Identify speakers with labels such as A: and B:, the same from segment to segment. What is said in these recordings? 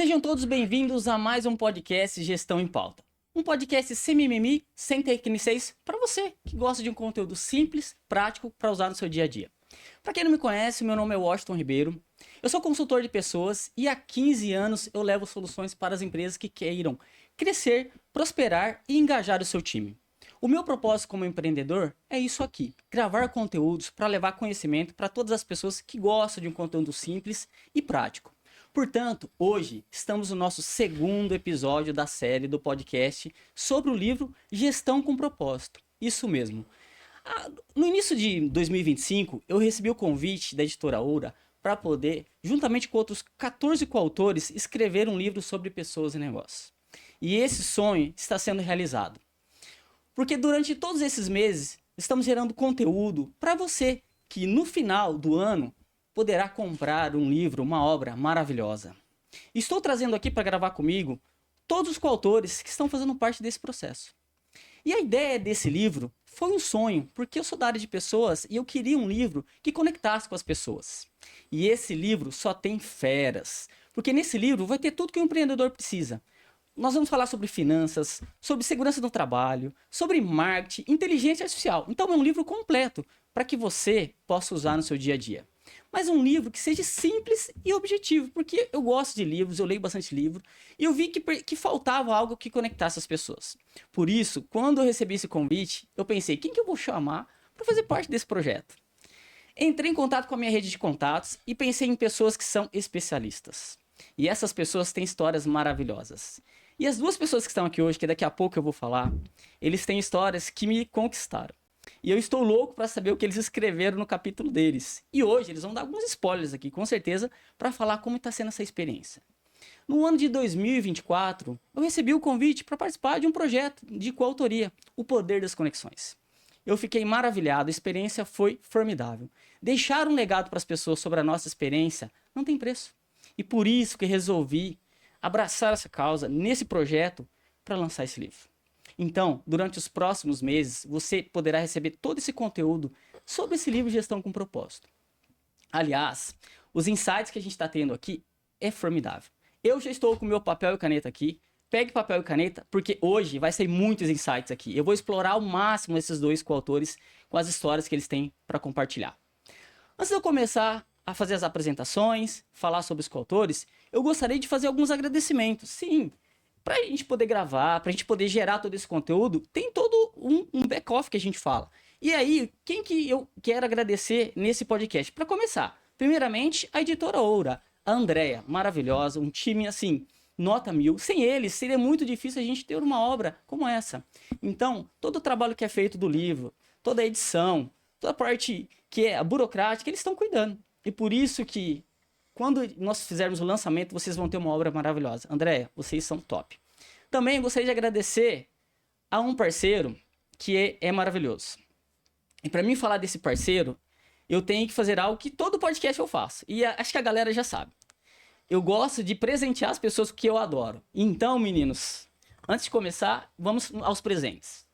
A: Sejam todos bem-vindos a mais um podcast Gestão em Pauta. Um podcast sem mimimi, sem tecnicês, para você que gosta de um conteúdo simples, prático, para usar no seu dia a dia. Para quem não me conhece, meu nome é Washington Ribeiro. Eu sou consultor de pessoas e há 15 anos eu levo soluções para as empresas que queiram crescer, prosperar e engajar o seu time. O meu propósito como empreendedor é isso aqui, gravar conteúdos para levar conhecimento para todas as pessoas que gostam de um conteúdo simples e prático. Portanto, hoje estamos no nosso segundo episódio da série do podcast sobre o livro Gestão com Propósito. Isso mesmo. No início de 2025, eu recebi o convite da editora Oura para poder, juntamente com outros 14 coautores, escrever um livro sobre pessoas e negócios. E esse sonho está sendo realizado. Porque durante todos esses meses, estamos gerando conteúdo para você, que no final do ano poderá comprar um livro, uma obra maravilhosa. Estou trazendo aqui para gravar comigo todos os coautores que estão fazendo parte desse processo. E a ideia desse livro foi um sonho, porque eu sou da área de pessoas e eu queria um livro que conectasse com as pessoas. E esse livro só tem feras, porque nesse livro vai ter tudo que um empreendedor precisa. Nós vamos falar sobre finanças, sobre segurança do trabalho, sobre marketing, inteligência artificial. Então é um livro completo para que você possa usar no seu dia a dia. Mas um livro que seja simples e objetivo, porque eu gosto de livros, eu leio bastante livro, e eu vi que faltava algo que conectasse as pessoas. Por isso, quando eu recebi esse convite, eu pensei, quem que eu vou chamar para fazer parte desse projeto? Entrei em contato com a minha rede de contatos e pensei em pessoas que são especialistas. E essas pessoas têm histórias maravilhosas. E as duas pessoas que estão aqui hoje, que daqui a pouco eu vou falar, eles têm histórias que me conquistaram. E eu estou louco para saber o que eles escreveram no capítulo deles. E hoje eles vão dar alguns spoilers aqui, com certeza, para falar como está sendo essa experiência. No ano de 2024, eu recebi o convite para participar de um projeto de coautoria, O Poder das Conexões. Eu fiquei maravilhado, a experiência foi formidável. Deixar um legado para as pessoas sobre a nossa experiência não tem preço. E por isso que resolvi abraçar essa causa nesse projeto para lançar esse livro. Então, durante os próximos meses, você poderá receber todo esse conteúdo sobre esse livro Gestão com Propósito. Aliás, os insights que a gente está tendo aqui é formidável. Eu já estou com meu papel e caneta aqui. Pegue papel e caneta, porque hoje vai sair muitos insights aqui. Eu vou explorar ao máximo esses dois coautores com as histórias que eles têm para compartilhar. Antes de eu começar a fazer as apresentações, falar sobre os coautores, eu gostaria de fazer alguns agradecimentos. Sim, para a gente poder gravar, para a gente poder gerar todo esse conteúdo, tem todo um back-off que a gente fala. E aí, quem que eu quero agradecer nesse podcast? Para começar, primeiramente, a editora Oura, a Andrea, maravilhosa, um time assim, nota 1000. Sem eles, seria muito difícil a gente ter uma obra como essa. Então, todo o trabalho que é feito do livro, toda a edição, toda a parte que é a burocrática, eles estão cuidando. E por isso que, quando nós fizermos o lançamento, vocês vão ter uma obra maravilhosa. Andréia, vocês são top. Também gostaria de agradecer a um parceiro que é maravilhoso. E para mim falar desse parceiro, eu tenho que fazer algo que todo podcast eu faço. E acho que a galera já sabe. Eu gosto de presentear as pessoas que eu adoro. Então, meninos, antes de começar, vamos aos presentes.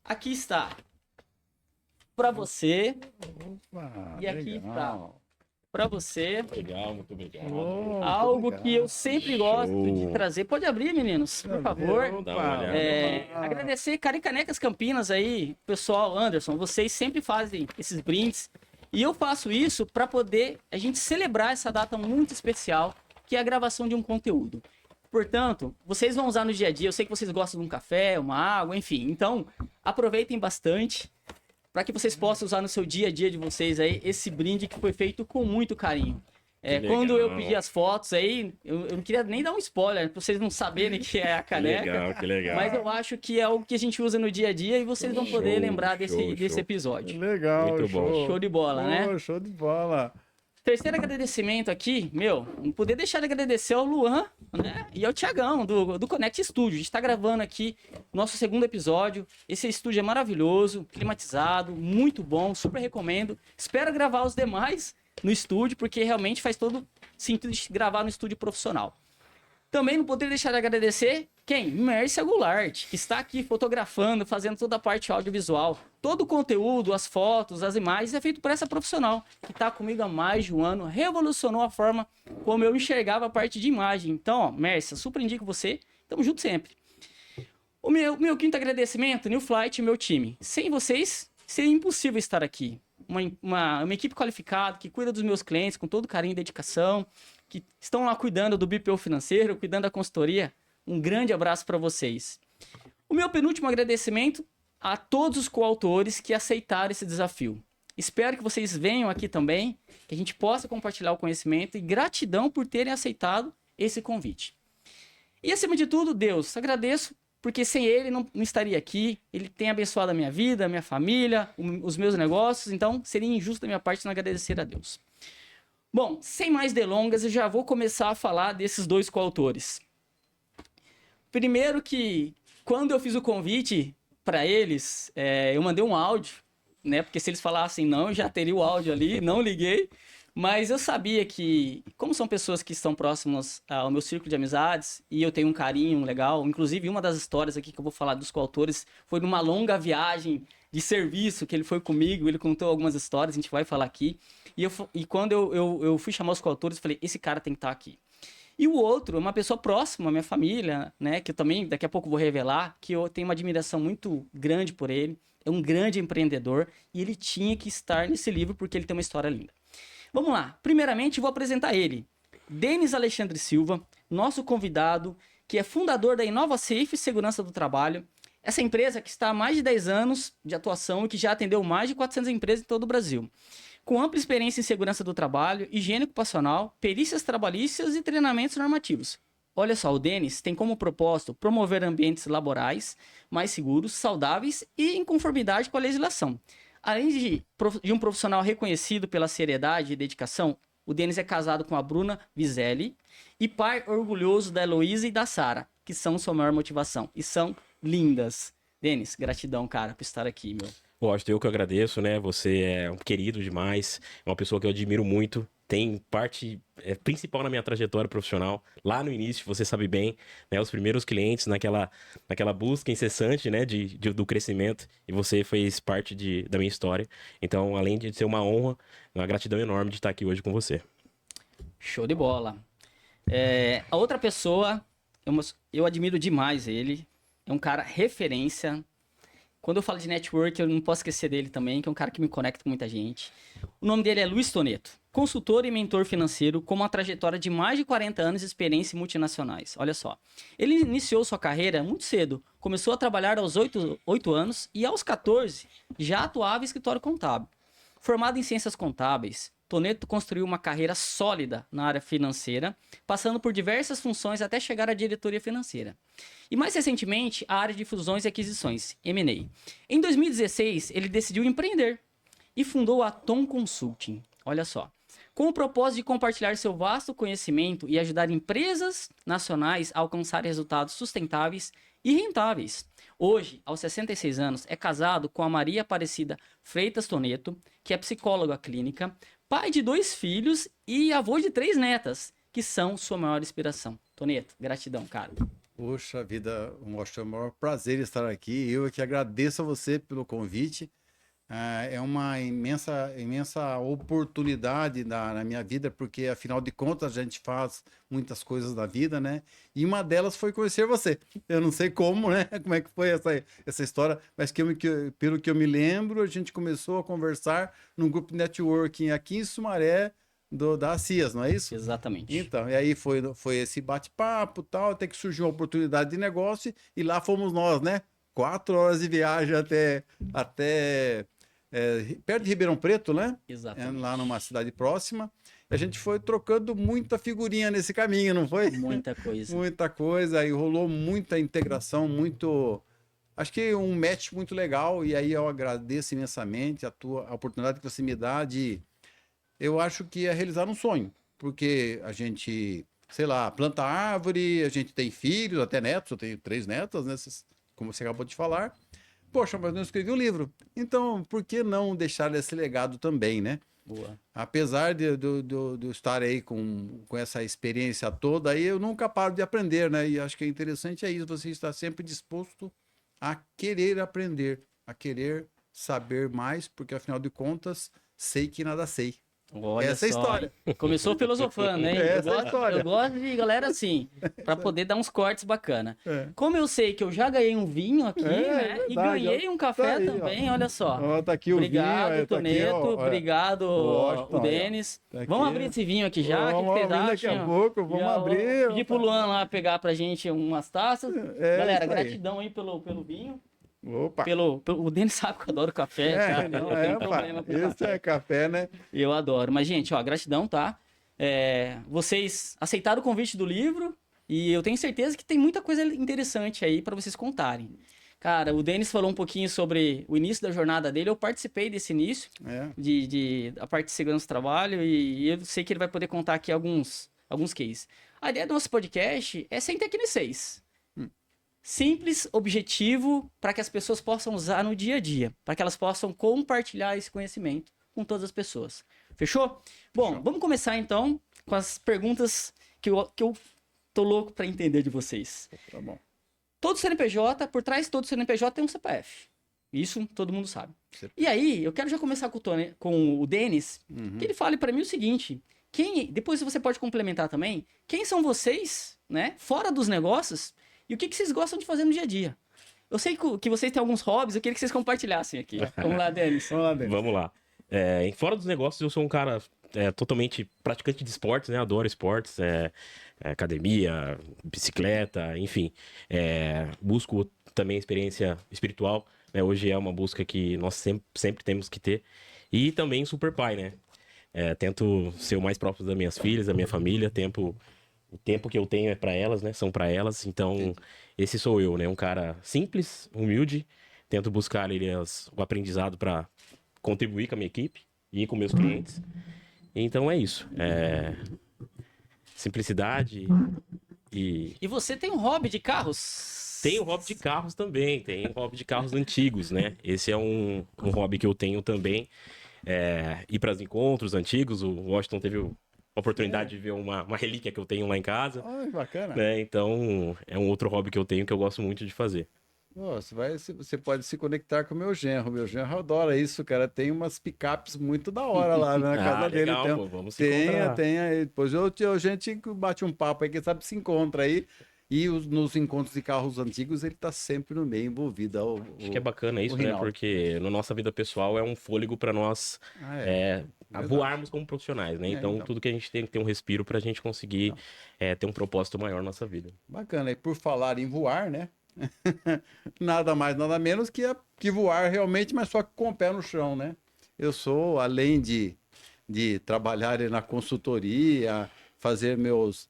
A: Aqui está para você.
B: Opa,
A: e aqui
B: legal.
A: para você.
C: Legal, muito obrigado.
B: Oh,
A: Algo
B: muito legal.
A: que eu sempre gosto de trazer. Pode abrir, meninos, por favor.
C: Dá uma olhada.
A: Agradecer Canecas Campinas aí, pessoal, Anderson, vocês sempre fazem esses brindes. E eu faço isso para poder a gente celebrar essa data muito especial, que é a gravação de um conteúdo. Portanto, vocês vão usar no dia a dia. Eu sei que vocês gostam de um café, uma água, enfim. Então, aproveitem bastante para que vocês possam usar no seu dia a dia de vocês aí esse brinde que foi feito com muito carinho. Quando eu pedi as fotos aí, eu não queria nem dar um spoiler, para vocês não saberem que é a caneca.
C: Que legal.
A: Mas eu acho que é algo que a gente usa no dia a dia e vocês vão poder lembrar desse episódio.
B: Legal,
C: Muito bom.
A: Show de bola, né?
B: Show de bola.
A: Terceiro agradecimento aqui, não poder deixar de agradecer ao Luan, né? E ao Thiagão, do Connect Studio. A gente tá gravando aqui nosso segundo episódio. Esse estúdio é maravilhoso, climatizado, muito bom, super recomendo. Espero gravar os demais no estúdio, porque realmente faz todo sentido de gravar no estúdio profissional. Também não poderia deixar de agradecer quem? Mércia Goulart, que está aqui fotografando, fazendo toda a parte audiovisual. Todo o conteúdo, as fotos, as imagens é feito por essa profissional, que está comigo há mais de um ano, revolucionou a forma como eu enxergava a parte de imagem. Então, ó, Mércia, super indico você, tamo junto sempre. O meu quinto agradecimento, New Flight e meu time. Sem vocês, seria impossível estar aqui. Uma equipe qualificada, que cuida dos meus clientes com todo carinho e dedicação, que estão lá cuidando do BPO financeiro, cuidando da consultoria. Um grande abraço para vocês. O meu penúltimo agradecimento a todos os coautores que aceitaram esse desafio. Espero que vocês venham aqui também, que a gente possa compartilhar o conhecimento e gratidão por terem aceitado esse convite. E acima de tudo, Deus, agradeço, porque sem ele não estaria aqui. Ele tem abençoado a minha vida, a minha família, os meus negócios, então seria injusto da minha parte não agradecer a Deus. Bom, sem mais delongas, eu já vou começar a falar desses dois coautores. Primeiro que, quando eu fiz o convite para eles, eu mandei um áudio, né? Porque se eles falassem não, eu já teria o áudio ali, não liguei. Mas eu sabia que, como são pessoas que estão próximas ao meu círculo de amizades, e eu tenho um carinho legal, inclusive uma das histórias aqui que eu vou falar dos coautores foi numa longa viagem de serviço que ele foi comigo, ele contou algumas histórias, a gente vai falar aqui. E quando eu fui chamar os coautores, eu falei, esse cara tem que estar aqui. E o outro, uma pessoa próxima à minha família, né, que eu também daqui a pouco vou revelar, que eu tenho uma admiração muito grande por ele, é um grande empreendedor, e ele tinha que estar nesse livro porque ele tem uma história linda. Vamos lá, primeiramente vou apresentar ele, Denis Alexandre Silva, nosso convidado, que é fundador da Inova Safe Segurança do Trabalho, essa empresa que está há mais de 10 anos de atuação e que já atendeu mais de 400 empresas em todo o Brasil. Com ampla experiência em segurança do trabalho, higiene ocupacional, perícias trabalhistas e treinamentos normativos. Olha só, o Denis tem como propósito promover ambientes laborais mais seguros, saudáveis e em conformidade com a legislação. Além de um profissional reconhecido pela seriedade e dedicação, o Denis é casado com a Bruna Vizelli e pai orgulhoso da Heloísa e da Sara, que são sua maior motivação e são lindas. Denis, gratidão, cara, por estar aqui, meu.
C: Lógico, eu que agradeço, né? Você é um querido demais, é uma pessoa que eu admiro muito, tem parte principal na minha trajetória profissional. Lá no início, você sabe bem, né? Os primeiros clientes naquela busca incessante, né? Do crescimento, e você fez parte da minha história. Então, além de ser uma honra, uma gratidão enorme de estar aqui hoje com você.
A: Show de bola. A outra pessoa, eu admiro demais ele, é um cara referência. Quando eu falo de network, eu não posso esquecer dele também, que é um cara que me conecta com muita gente. O nome dele é Luiz Toneto, consultor e mentor financeiro com uma trajetória de mais de 40 anos de experiência em multinacionais. Olha só, ele iniciou sua carreira muito cedo, começou a trabalhar aos 8 anos e aos 14 já atuava em escritório contábil. Formado em ciências contábeis, Toneto construiu uma carreira sólida na área financeira, passando por diversas funções até chegar à diretoria financeira. E mais recentemente, a área de fusões e aquisições, M&A. Em 2016, ele decidiu empreender e fundou a Tom Consulting. Olha só. Com o propósito de compartilhar seu vasto conhecimento e ajudar empresas nacionais a alcançar resultados sustentáveis e rentáveis. Hoje, aos 66 anos, é casado com a Maria Aparecida Freitas Toneto, que é psicóloga clínica, pai de 2 filhos e avô de 3 netas, que são sua maior inspiração. Toneto, gratidão, cara.
B: Poxa vida, é um maior prazer estar aqui. Eu que agradeço a você pelo convite. É uma imensa oportunidade na minha vida, porque afinal de contas a gente faz muitas coisas na vida, né? E uma delas foi conhecer você. Eu não sei como, né? Como é que foi essa história, mas pelo que eu me lembro, a gente começou a conversar num grupo de networking aqui em Sumaré, da CIAS, não é isso?
A: Exatamente.
B: Então, e aí foi esse bate-papo, tal, até que surgiu uma oportunidade de negócio e lá fomos nós, né? 4 horas de viagem até perto de Ribeirão Preto, né?
A: Exatamente.
B: Lá numa cidade próxima. A gente foi trocando muita figurinha nesse caminho, não foi?
A: Muita coisa.
B: Muita coisa, aí rolou muita integração, acho que um match muito legal, e aí eu agradeço imensamente a oportunidade que você me dá eu acho que é realizar um sonho, porque a gente, sei lá, planta árvore, a gente tem filhos, até netos, eu tenho 3 netas, né? Como você acabou de falar. Poxa, mas não escrevi um livro. Então, por que não deixar esse legado também, né?
A: Boa.
B: Apesar de eu estar aí com essa experiência toda, aí eu nunca paro de aprender, né? E acho que é interessante é isso, você está sempre disposto a querer aprender, a querer saber mais, porque afinal de contas, sei que nada sei.
A: Olha
B: Essa é a
A: só,
B: história.
A: hein? Começou filosofando, hein?
B: Essa é a história.
A: Eu gosto de galera assim, pra poder dar uns cortes bacana.
B: É.
A: Como eu sei que eu já ganhei um vinho aqui, né? E
B: verdade,
A: ganhei um
B: Tá
A: café
B: aí,
A: também, olha só.
B: Ó, tá aqui
A: Obrigado,
B: o vinho, tá aqui,
A: Toneto.
B: ó,
A: Obrigado,
B: Washington,
A: o
B: aí, ó.
A: Denis.
B: Tá aqui.
A: Vamos abrir esse vinho aqui já. O que
B: Vamos
A: vocês
B: abrir daqui
A: acham?
B: a pouco, vamos
A: Já
B: abrir.
A: vou pedir pro Luan lá pegar pra gente umas taças. Galera,
B: isso aí.
A: gratidão aí pelo vinho.
B: Opa.
A: O Denis sabe que eu adoro café, cara. Não tem problema com
B: Esse
A: café.
B: é café, né?
A: Eu adoro. Mas, gente, ó, gratidão, tá? Vocês aceitaram o convite do livro e eu tenho certeza que tem muita coisa interessante aí para vocês contarem. Cara, o Denis falou um pouquinho sobre o início da jornada dele. Eu participei desse início, a parte de segurança do trabalho, e eu sei que ele vai poder contar aqui alguns cases. A ideia do nosso podcast é sem tecnicismo. Simples, objetivo, para que as pessoas possam usar no dia a dia, para que elas possam compartilhar esse conhecimento com todas as pessoas. Fechou? Bom,
B: Fechou.
A: vamos começar então com as perguntas que eu tô louco para entender de vocês.
B: Tá bom.
A: Todo CNPJ, por trás de todo CNPJ tem um CPF. Isso todo mundo sabe. E aí, eu quero já começar com o Denis, que ele fale para mim o seguinte: depois você pode complementar também, quem são vocês, né, fora dos negócios, e o que vocês gostam de fazer no dia a dia? Eu sei que vocês têm alguns hobbies, eu queria que vocês compartilhassem aqui. Vamos lá, Denis.
B: Vamos lá, Denis.
C: Vamos lá. Fora dos negócios, eu sou um cara totalmente praticante de esportes, né? Adoro esportes, academia, bicicleta, enfim. Busco também experiência espiritual, né? Hoje é uma busca que nós sempre temos que ter. E também super pai, né? Tento ser o mais próximo das minhas filhas, da minha família. O tempo que eu tenho é para elas, né? São para elas. Então, esse sou eu, né? Um cara simples, humilde. Tento buscar ali o aprendizado para contribuir com a minha equipe e com meus clientes. Então é isso. Simplicidade e...
A: E você tem um hobby de carros?
C: Tem o hobby de carros também. Tem o hobby de carros antigos, né? Esse é um hobby que eu tenho também. Ir para os encontros antigos. O Washington teve a oportunidade de ver uma relíquia que eu tenho lá em casa.
B: Ai, bacana.
C: Né? Então, é um outro hobby que eu tenho que eu gosto muito de fazer.
B: Você pode se conectar com o meu genro. Meu genro adora isso, cara. Tem umas picapes muito da hora lá na casa
C: legal,
B: dele.
C: pô, vamos se encontrar.
B: Tem aí. Depois a gente bate um papo aí, quem sabe se encontra aí. E nos encontros de carros antigos, ele tá sempre no meio envolvido.
C: Acho que é bacana isso, né?
B: Rinaldo.
C: Porque na nossa vida pessoal é um fôlego para nós voarmos como profissionais, né? Então, tudo que a gente tem que ter um respiro para a gente conseguir ter um propósito maior na nossa vida.
B: Bacana. E por falar em voar, né? Nada mais, nada menos que voar realmente, mas só com o pé no chão, né? Eu sou, além de trabalhar na consultoria, fazer meus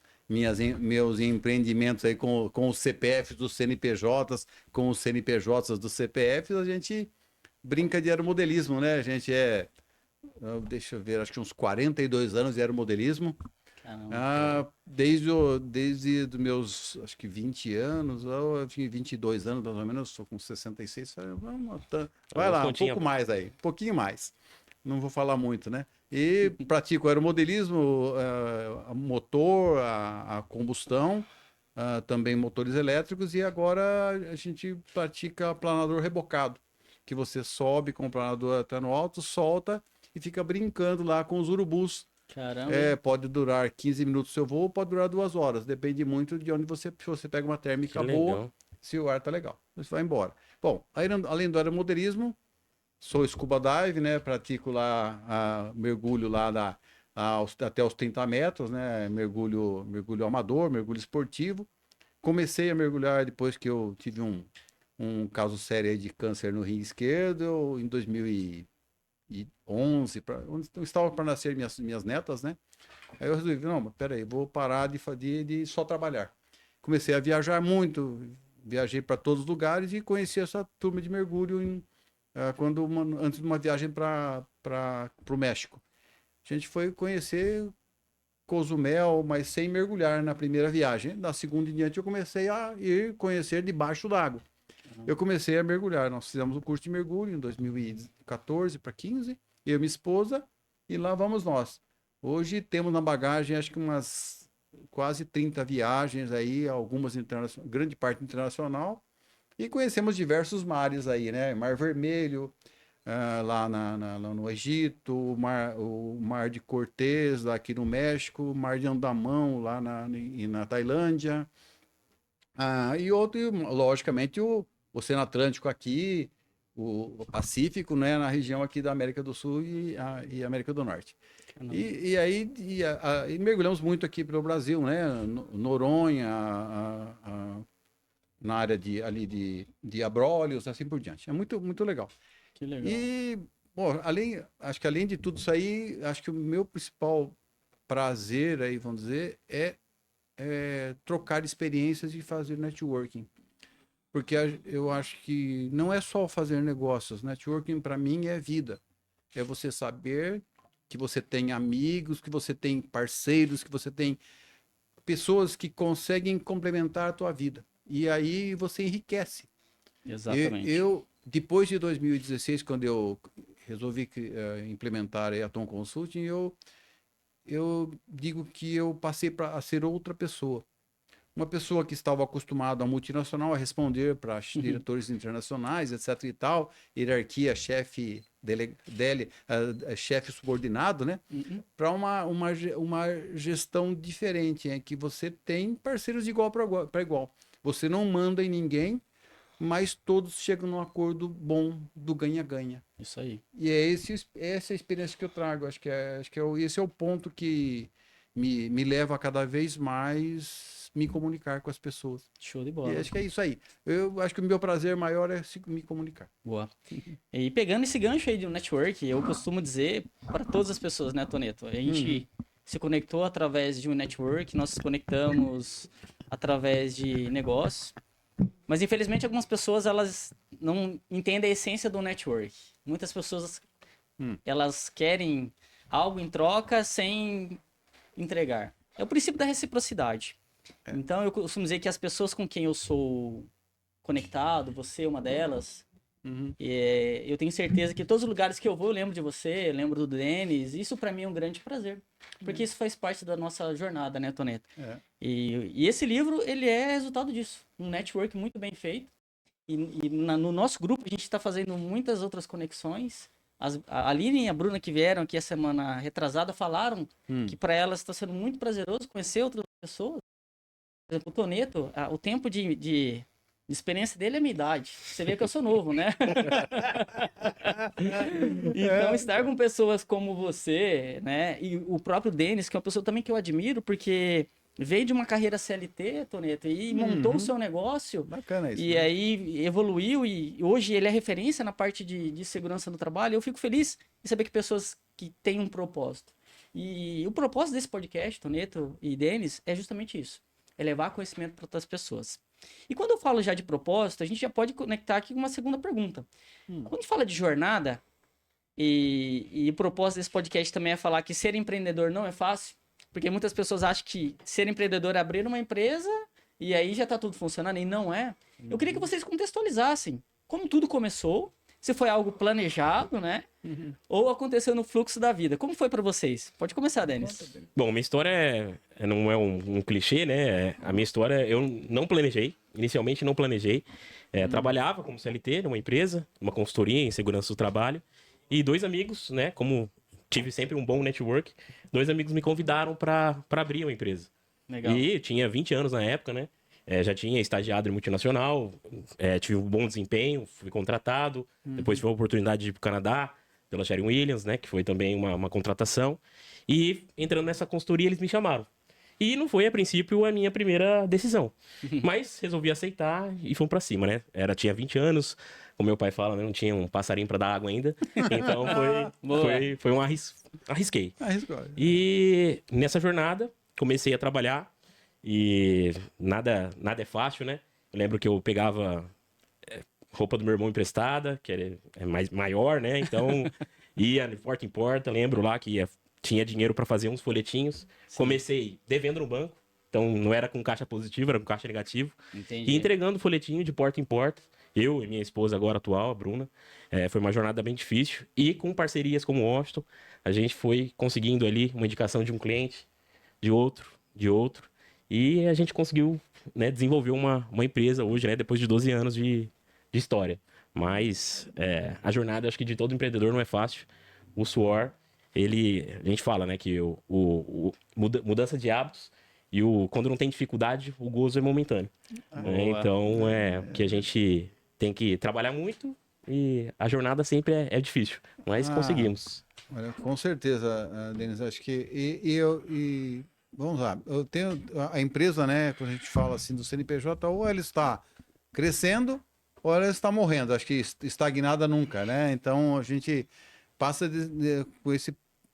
B: empreendimentos aí com os CPFs dos CNPJs, com os CNPJs dos CPFs, a gente brinca de aeromodelismo, né? A gente deixa eu ver, acho que uns 42 anos de aeromodelismo. Desde os meus, acho que 20 anos, ou 22 anos mais ou menos, eu sou com 66, vai lá, um pouco mais aí, um pouquinho mais. Não vou falar muito, né? E pratico aeromodelismo, motor, a combustão, também motores elétricos, e agora a gente pratica planador rebocado, que você sobe com o planador até no alto, solta e fica brincando lá com os urubus.
A: Caramba.
B: Pode durar 15 minutos o seu voo, pode durar 2 horas. Depende muito de onde você pega uma térmica boa, se o ar tá legal. Você vai embora. Bom, além do aeromodelismo, sou scuba dive, né? Pratico lá mergulho lá até os 30 metros, né? Mergulho amador, mergulho esportivo. Comecei a mergulhar depois que eu tive um caso sério aí de câncer no rim esquerdo, em 2011, eu estava para nascer minhas netas, né? Aí eu resolvi, não, mas peraí, vou parar de só trabalhar. Comecei a viajar muito, viajei para todos os lugares e conheci essa turma de mergulho antes de uma viagem para o México. A gente foi conhecer Cozumel, mas sem mergulhar na primeira viagem. Na segunda em diante eu comecei a ir conhecer debaixo d'água. Eu comecei a mergulhar. Nós fizemos um curso de mergulho em 2014 para 15. Eu e minha esposa e lá vamos nós. Hoje temos na bagagem, acho que umas quase 30 viagens aí, algumas grande parte internacional, e conhecemos diversos mares aí, né? Mar Vermelho, lá no Egito, o mar de Cortez, lá aqui no México, o mar de Andamão, lá na Tailândia, e outro, logicamente, o Oceano Atlântico aqui, o Pacífico, né? Na região aqui da América do Sul e América do Norte. E aí e mergulhamos muito aqui pelo Brasil, né? Noronha, na área de Abrolhos, assim por diante. É muito, muito legal.
A: Que legal.
B: E, bom, acho que além de tudo isso aí, acho que o meu principal prazer aí, vamos dizer, é trocar experiências e fazer networking. Porque eu acho que não é só fazer negócios. Networking, para mim, é vida. É você saber que você tem amigos, que você tem parceiros, que você tem pessoas que conseguem complementar a tua vida. E aí você enriquece.
A: Exatamente.
B: Depois de 2016, quando eu resolvi implementar a Tom Consulting, eu digo que eu passei a ser outra pessoa. Uma pessoa que estava acostumada a multinacional a responder para diretores internacionais, etc e tal, hierarquia, chefe, chefe subordinado, né? Para uma gestão diferente, em que você tem parceiros de igual para igual. Você não manda em ninguém, mas todos chegam num acordo bom do ganha-ganha.
A: Isso aí.
B: E é essa a experiência que eu trago. Acho que esse é o ponto que me leva a cada vez mais me comunicar com as pessoas.
A: Show de bola.
B: E acho que é isso aí. Eu acho que o meu prazer maior é me comunicar.
A: Boa. E pegando esse gancho aí do network, eu costumo dizer para todas as pessoas, né, Toneto? A gente se conectou através de um network, nós se conectamos através de negócios. Mas infelizmente algumas pessoas elas não entendem a essência do network. Muitas pessoas elas querem algo em troca sem entregar. É o princípio da reciprocidade. Então eu costumo dizer que as pessoas com quem eu sou conectado, você é uma delas, eu tenho certeza que todos os lugares que eu vou eu lembro de você, eu lembro do Denis. Isso para mim é um grande prazer, porque isso faz parte da nossa jornada, né, Toneto? E esse livro ele é resultado disso, um network muito bem feito. No nosso grupo a gente está fazendo muitas outras conexões. A Aline e a Bruna que vieram aqui a semana retrasada falaram que para elas está sendo muito prazeroso conhecer outras pessoas. Por exemplo, o Toneto, o tempo de experiência dele é a minha idade. Você vê que eu sou novo, né? Então, estar com pessoas como você, né? E o próprio Denis, que é uma pessoa também que eu admiro, porque veio de uma carreira CLT, Toneto, e montou o seu negócio.
B: Bacana isso.
A: E
B: né?
A: aí evoluiu, e hoje ele é referência na parte de segurança do trabalho. Eu fico feliz em saber que pessoas que têm um propósito. E o propósito desse podcast, Toneto e Denis, é justamente isso. É levar conhecimento para outras pessoas. E quando eu falo já de propósito, a gente já pode conectar aqui com uma segunda pergunta. Quando a gente fala de jornada, e o propósito desse podcast também é falar que ser empreendedor não é fácil, porque muitas pessoas acham que ser empreendedor é abrir uma empresa e aí já está tudo funcionando, e não é. Eu queria que vocês contextualizassem como tudo começou, se foi algo planejado, né? Ou aconteceu no fluxo da vida. Como foi para vocês? Pode começar, Denis.
C: Bom, minha história não é um clichê, né? A minha história eu não planejei. Inicialmente não planejei. Trabalhava como CLT numa empresa, uma consultoria em segurança do trabalho. E dois amigos, né? Como tive sempre um bom network, dois amigos me convidaram para abrir uma empresa.
A: Legal.
C: E eu tinha 20 anos na época, né? Já tinha estagiado em multinacional, tive um bom desempenho, fui contratado. Depois tive a oportunidade de ir para o Canadá, pela Sherwin-Williams, né? Que foi também uma contratação. E entrando nessa consultoria, eles me chamaram. E não foi, a princípio, a minha primeira decisão. Mas resolvi aceitar e fomos para cima, né? Tinha 20 anos, como meu pai fala, né? Não tinha um passarinho para dar água ainda. Então foi um arrisquei.
B: Arriscou.
C: E nessa jornada, comecei a trabalhar. E nada é fácil, né? Eu lembro que eu pegava roupa do meu irmão emprestada, que é mais maior, né? Então ia de porta em porta. Lembro lá que tinha dinheiro para fazer uns folhetinhos. Sim. Comecei devendo no banco, então não era com caixa positivo, era com caixa negativo.
A: Entendi.
C: E entregando folhetinho de porta em porta. Eu e minha esposa agora atual, a Bruna. Foi uma jornada bem difícil. E com parcerias como o Washington, a gente foi conseguindo ali uma indicação de um cliente, de outro, de outro. E a gente conseguiu, né, desenvolver uma empresa hoje, né, depois de 12 anos de história. Mas a jornada, acho que de todo empreendedor não é fácil. O suor, a gente fala, né, que mudança de hábitos e quando não tem dificuldade, o gozo é momentâneo. Né? Então, o que a gente tem que trabalhar muito e a jornada sempre é difícil, mas conseguimos.
B: Olha, com certeza, Denis, acho que vamos lá, eu tenho a empresa, né, quando a gente fala assim do CNPJ, ou ela está crescendo ou ela está morrendo, acho que estagnada nunca, né? Então a gente passa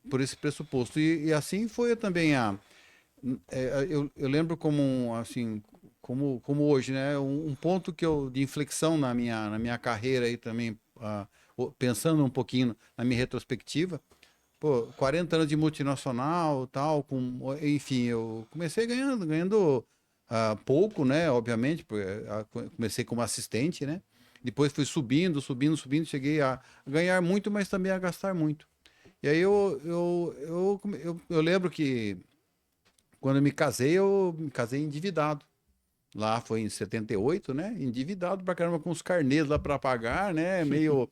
B: por esse pressuposto e assim foi também eu lembro assim, como hoje, né? Um ponto de inflexão na minha carreira aí também, pensando um pouquinho na minha retrospectiva, pô, 40 anos de multinacional, tal, enfim, eu comecei ganhando pouco, né? Obviamente, porque comecei como assistente, né? Depois fui subindo, cheguei a ganhar muito, mas também a gastar muito. E aí eu lembro que quando eu me casei endividado. Lá foi em 78, né? Endividado pra caramba, com os carnês lá para pagar, né? Meio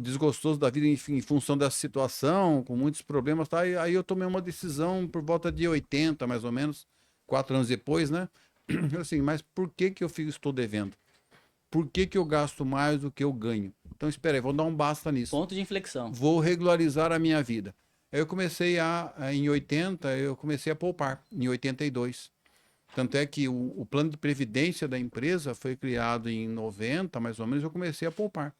B: desgostoso da vida em função dessa situação, com muitos problemas, tá? E aí eu tomei uma decisão por volta de 80, mais ou menos, 4 anos depois, né? Assim, mas por que que estou devendo? Por que que eu gasto mais do que eu ganho? Então, espera aí, vou dar um basta nisso.
A: Ponto de inflexão.
B: Vou regularizar a minha vida. Aí eu comecei em 80, eu comecei a poupar, em 82. Tanto é que o plano de previdência da empresa foi criado em 90, mais ou menos, eu comecei a poupar.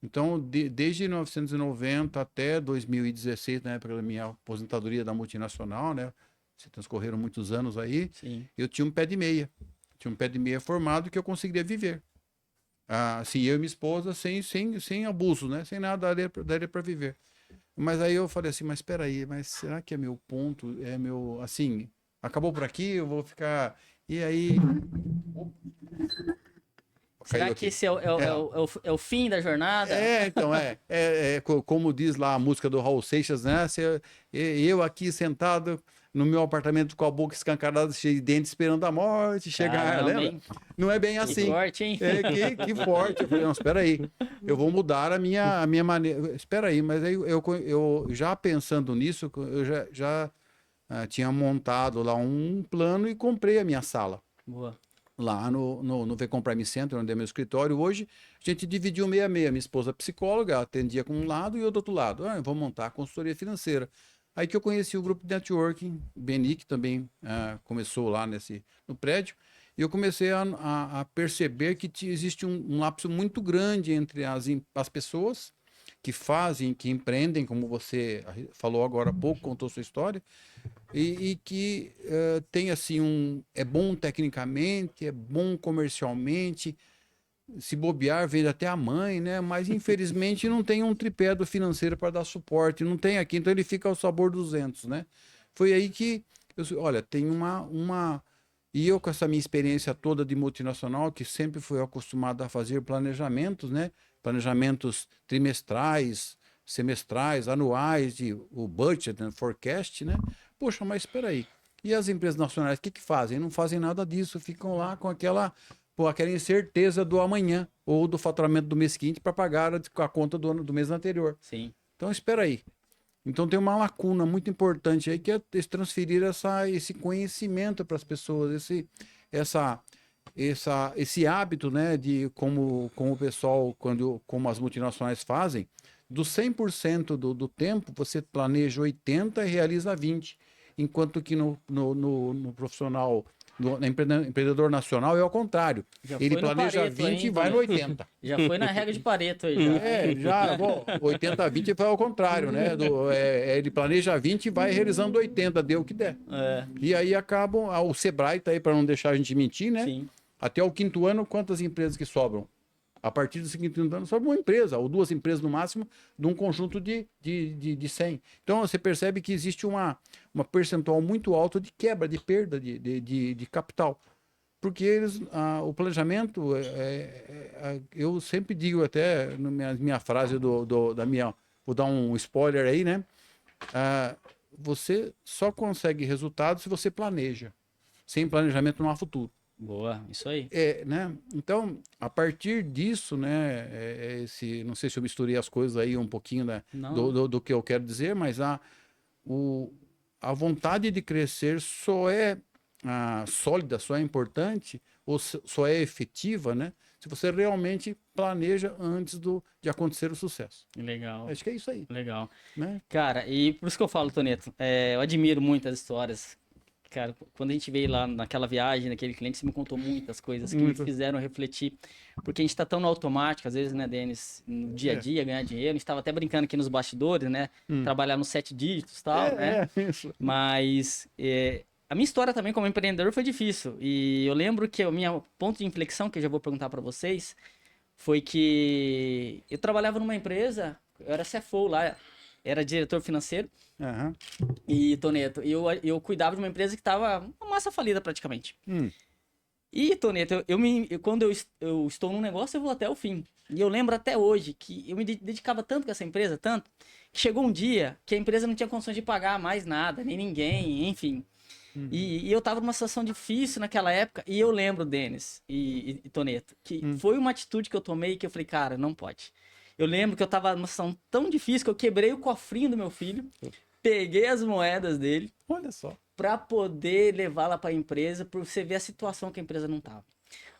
B: Então, desde 1990 até 2016, na época da minha aposentadoria da multinacional, né? Se transcorreram muitos anos aí,
A: Sim.
B: eu tinha um pé de meia. Tinha um pé de meia formado que eu conseguiria viver. Assim, eu e minha esposa sem abuso, né? Sem nada, daria para viver. Mas aí eu falei assim, mas espera aí, mas será que é meu ponto? É meu, assim, acabou por aqui, eu vou ficar... E aí...
A: Será que esse é o fim da jornada?
B: Então, como diz lá a música do Raul Seixas, né? Eu aqui sentado no meu apartamento com a boca escancarada, cheia de dentes, esperando a morte chegar,
A: Caramba,
B: lembra?
A: hein?
B: Não é bem
A: Que
B: assim.
A: forte, hein?
B: Que forte. Eu falei, não, espera aí, eu vou mudar a minha maneira. Espera aí, mas aí eu já pensando nisso, eu já tinha montado lá um plano e comprei a minha sala.
A: Boa.
B: Lá no Vecom Prime Center, onde é meu escritório hoje, a gente dividiu meio a meio. Minha esposa é psicóloga, ela atendia com um lado e eu do outro lado. Eu vou montar a consultoria financeira. Aí que eu conheci o grupo de networking, Beni, que também começou lá no prédio, e eu comecei a perceber que existe um lapso muito grande entre as pessoas que fazem, que empreendem, como você falou agora há pouco, contou sua história, e que tem assim é bom tecnicamente, é bom comercialmente, se bobear, vende até a mãe, né? Mas infelizmente não tem um tripé do financeiro para dar suporte, não tem aqui, então ele fica ao sabor dos ventos, né? Foi aí que olha, tem e eu com essa minha experiência toda de multinacional, que sempre fui acostumado a fazer planejamentos, né? Planejamentos trimestrais, semestrais, anuais, o budget, né? Forecast, né? Poxa, mas espera aí. E as empresas nacionais, o que fazem? Não fazem nada disso, ficam lá com aquela incerteza do amanhã ou do faturamento do mês seguinte para pagar a conta do mês anterior.
A: Sim.
B: Então, espera aí. Então, tem uma lacuna muito importante aí que é transferir esse conhecimento para as pessoas, esse hábito, né, de como o pessoal, como as multinacionais fazem, do 100% do tempo, você planeja 80% e realiza 20%. Enquanto que no profissional, no empreendedor nacional, é ao contrário. Ele planeja
A: Pareto
B: 20% e vai no 80%.
A: Já foi na regra de Pareto aí, já.
B: Bom, 80-20 vai ao contrário, né? Ele planeja 20 e vai realizando 80, deu o que der. E aí acabam, o Sebrae está aí para não deixar a gente mentir, né?
A: Sim.
B: Até o 5º ano, quantas empresas que sobram? A partir do 5º ano, sobra uma empresa, ou 2 empresas no máximo, de um conjunto de 100. Então, você percebe que existe uma percentual muito alta de quebra, de perda de capital. porque o planejamento, eu sempre digo até, na minha frase vou dar um spoiler aí, né? Você só consegue resultado se você planeja. Sem planejamento não há futuro.
A: Boa, isso aí.
B: Né? Então, a partir disso, né, não sei se eu misturei as coisas aí um pouquinho, né, do que eu quero dizer, mas a vontade de crescer só é sólida, só é importante, ou só é efetiva, né, se você realmente planeja antes de acontecer o sucesso.
A: Legal.
B: Acho que é isso aí.
A: Legal.
B: Né?
A: Cara, e por isso que eu falo, Toneto, eu admiro muito as histórias. Cara, quando a gente veio lá naquela viagem, naquele cliente, você me contou muitas coisas que me fizeram refletir. Porque a gente tá tão no automático, às vezes, né, Denis, no dia a dia, ganhar dinheiro. A gente tava até brincando aqui nos bastidores, né? Trabalhar nos 7 dígitos e tal, né?
B: Isso.
A: Mas a minha história também como empreendedor foi difícil. E eu lembro que o meu ponto de inflexão, que eu já vou perguntar para vocês, foi que eu trabalhava numa empresa, eu era CFO lá, era diretor financeiro.
B: Uhum.
A: E, Toneto, eu cuidava de uma empresa que tava uma massa falida praticamente. E, Toneto, quando eu estou num negócio, eu vou até o fim. E eu lembro até hoje que eu me dedicava tanto com essa empresa, tanto, que chegou um dia que a empresa não tinha condições de pagar mais nada, nem ninguém, enfim. E eu tava numa situação difícil naquela época, e eu lembro, Denis e Toneto, que foi uma atitude que eu tomei que eu falei, cara, não pode. Eu lembro que eu tava numa situação tão difícil que eu quebrei o cofrinho do meu filho, peguei as moedas dele.
B: Olha só.
A: Pra poder levar lá pra empresa, pra você ver a situação que a empresa não tava.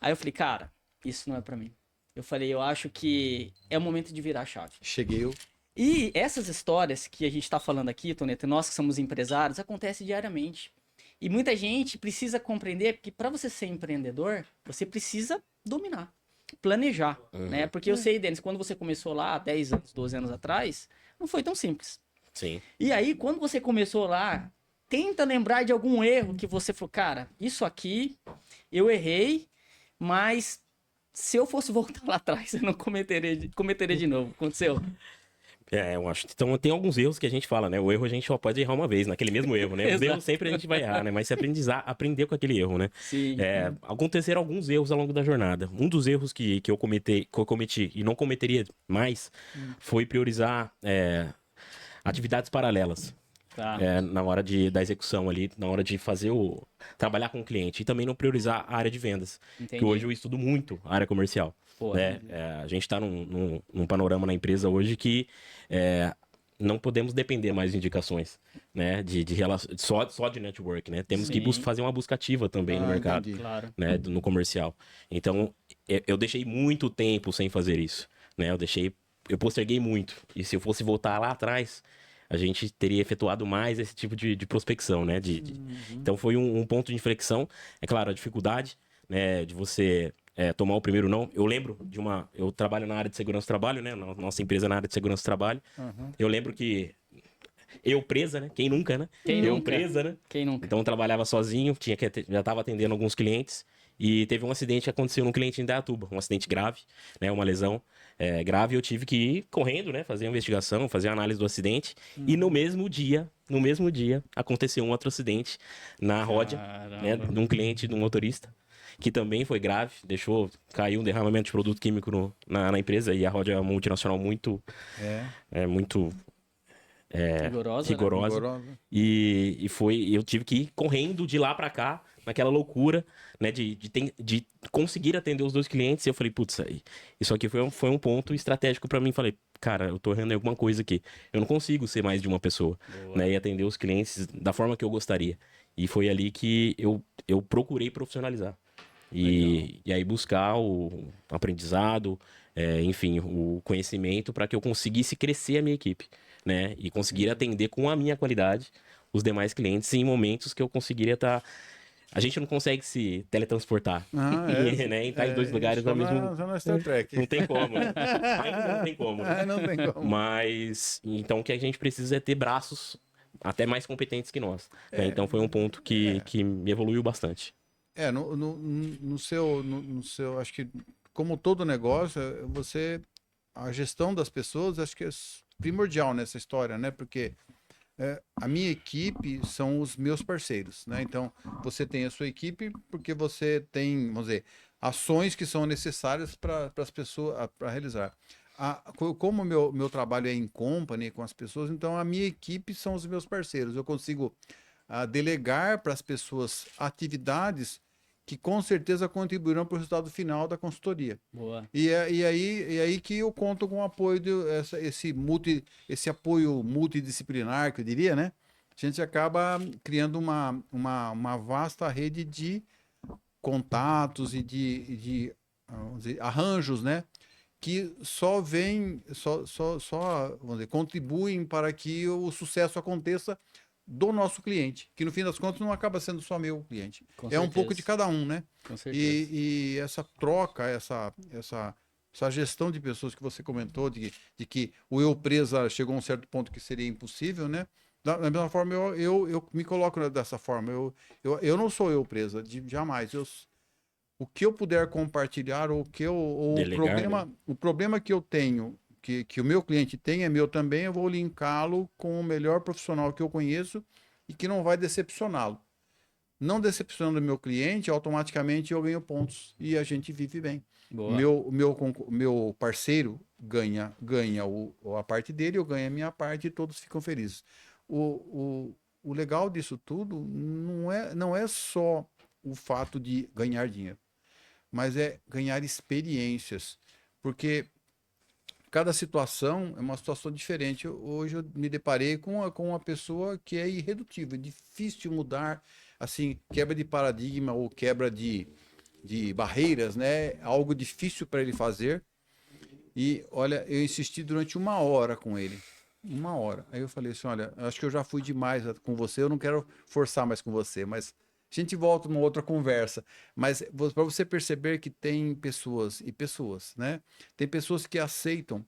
A: Aí eu falei, cara, isso não é pra mim. Eu falei, eu acho que é o momento de virar a chave.
B: Cheguei eu.
A: E essas histórias que a gente tá falando aqui, Toneto, nós que somos empresários, acontecem diariamente. E muita gente precisa compreender que para você ser empreendedor, você precisa dominar, planejar, né? Porque eu sei, Denis, quando você começou lá, 10 anos, 12 anos atrás, não foi tão simples.
C: Sim.
A: E aí, quando você começou lá, tenta lembrar de algum erro que você falou, cara, isso aqui eu errei, mas se eu fosse voltar lá atrás, eu não cometeria de novo. Aconteceu?
C: Eu acho. Então tem alguns erros que a gente fala, né? O erro a gente só pode errar uma vez, naquele mesmo erro, né? Os erros sempre a gente vai errar, né? Mas se aprender com aquele erro, né?
A: Sim.
C: Aconteceram alguns erros ao longo da jornada. Um dos erros que eu cometi e não cometeria mais foi priorizar atividades paralelas.
A: Tá.
C: Na hora da execução ali, na hora de trabalhar com o cliente. E também não priorizar a área de vendas.
A: Entendi.
C: Que hoje eu estudo muito a área comercial.
A: Pô,
C: né? A gente está num panorama na empresa hoje que não podemos depender mais de indicações, né? Só de network, né? Temos que fazer uma busca ativa também no mercado,
B: Entendi.
A: Claro.
C: né? No comercial. Então, eu deixei muito tempo sem fazer isso, né? Eu posterguei muito. E se eu fosse voltar lá atrás, a gente teria efetuado mais esse tipo de prospecção, né? Então, foi um ponto de inflexão. É claro, a dificuldade, né? De você tomar o primeiro não. Eu lembro eu trabalho na área de segurança do trabalho, né? Nossa empresa na área de segurança do trabalho. Eu lembro que eu presa, né? Quem nunca, né? Presa, né?
A: Quem nunca?
C: Então eu trabalhava sozinho, já estava atendendo alguns clientes e teve um acidente que aconteceu num cliente em Indaiatuba, um acidente grave, né? Uma lesão grave. Eu tive que ir correndo, né? Fazer a investigação, fazer a análise do acidente e no mesmo dia, aconteceu um outro acidente na Ródia, né? De um cliente, de um motorista, que também foi grave, caiu um derramamento de produto químico na empresa, e a Ródia é uma multinacional muito rigorosa.
B: Né?
C: E eu tive que ir correndo de lá pra cá, naquela loucura, né, de conseguir atender os 2 clientes. E eu falei, putz, isso aqui foi um ponto estratégico pra mim. Falei, cara, eu tô errando em alguma coisa aqui. Eu não consigo ser mais de uma pessoa, né, e atender os clientes da forma que eu gostaria. E foi ali que eu procurei profissionalizar. E aí buscar o aprendizado, enfim, o conhecimento para que eu conseguisse crescer a minha equipe, né? E conseguir atender com a minha qualidade os demais clientes em momentos que eu conseguiria estar... A gente não consegue se teletransportar, né? Em tais 2 lugares ao mesmo...
B: Só no Star Trek.
C: Não tem como, né? Ainda não tem como. Né?
B: Não tem como.
C: Mas, então, o que a gente precisa é ter braços até mais competentes que nós. Né? Então, foi um ponto que me evoluiu bastante.
B: No seu, acho que como todo negócio, a gestão das pessoas, acho que é primordial nessa história, né? Porque A minha equipe são os meus parceiros, né? Então, você tem a sua equipe porque você tem, vamos dizer, ações que são necessárias para as pessoas para realizar. Como o meu trabalho é em company com as pessoas, então a minha equipe são os meus parceiros. Eu consigo delegar para as pessoas atividades que com certeza contribuirão para o resultado final da consultoria.
A: Boa.
B: E aí que eu conto com o apoio esse apoio multidisciplinar, que eu diria, né? A gente acaba criando uma vasta rede de contatos e de vamos dizer, arranjos, né? Que só vamos dizer, contribuem para que o sucesso aconteça do nosso cliente, que no fim das contas não acaba sendo só meu cliente.
A: Com
B: É
A: certeza.
B: um pouco de cada um, né?
A: Com certeza.
B: E essa troca, essa gestão de pessoas que você comentou, de que o eu presa chegou a um certo ponto que seria impossível, né? Da mesma forma, eu me coloco dessa forma. Eu não sou eu presa, jamais. O que eu puder compartilhar,
C: Delegar, né?
B: o problema que eu tenho, que o meu cliente tem, é meu também, eu vou linká-lo com o melhor profissional que eu conheço e que não vai decepcioná-lo. Não decepcionando o meu cliente, automaticamente eu ganho pontos e a gente vive bem.
A: Boa.
B: Meu parceiro ganha a parte dele, eu ganho a minha parte e todos ficam felizes. O legal disso tudo não é só o fato de ganhar dinheiro, mas é ganhar experiências, porque cada situação é uma situação diferente. Hoje eu me deparei com uma pessoa que é irredutível, é difícil de mudar, assim, quebra de paradigma ou quebra de barreiras, né? Algo difícil para ele fazer. E olha, eu insisti durante 1 hora com ele. 1 hora. Aí eu falei assim: olha, acho que eu já fui demais com você, eu não quero forçar mais com você, mas a gente volta numa outra conversa. Mas para você perceber que tem pessoas e pessoas, né? Tem pessoas que aceitam.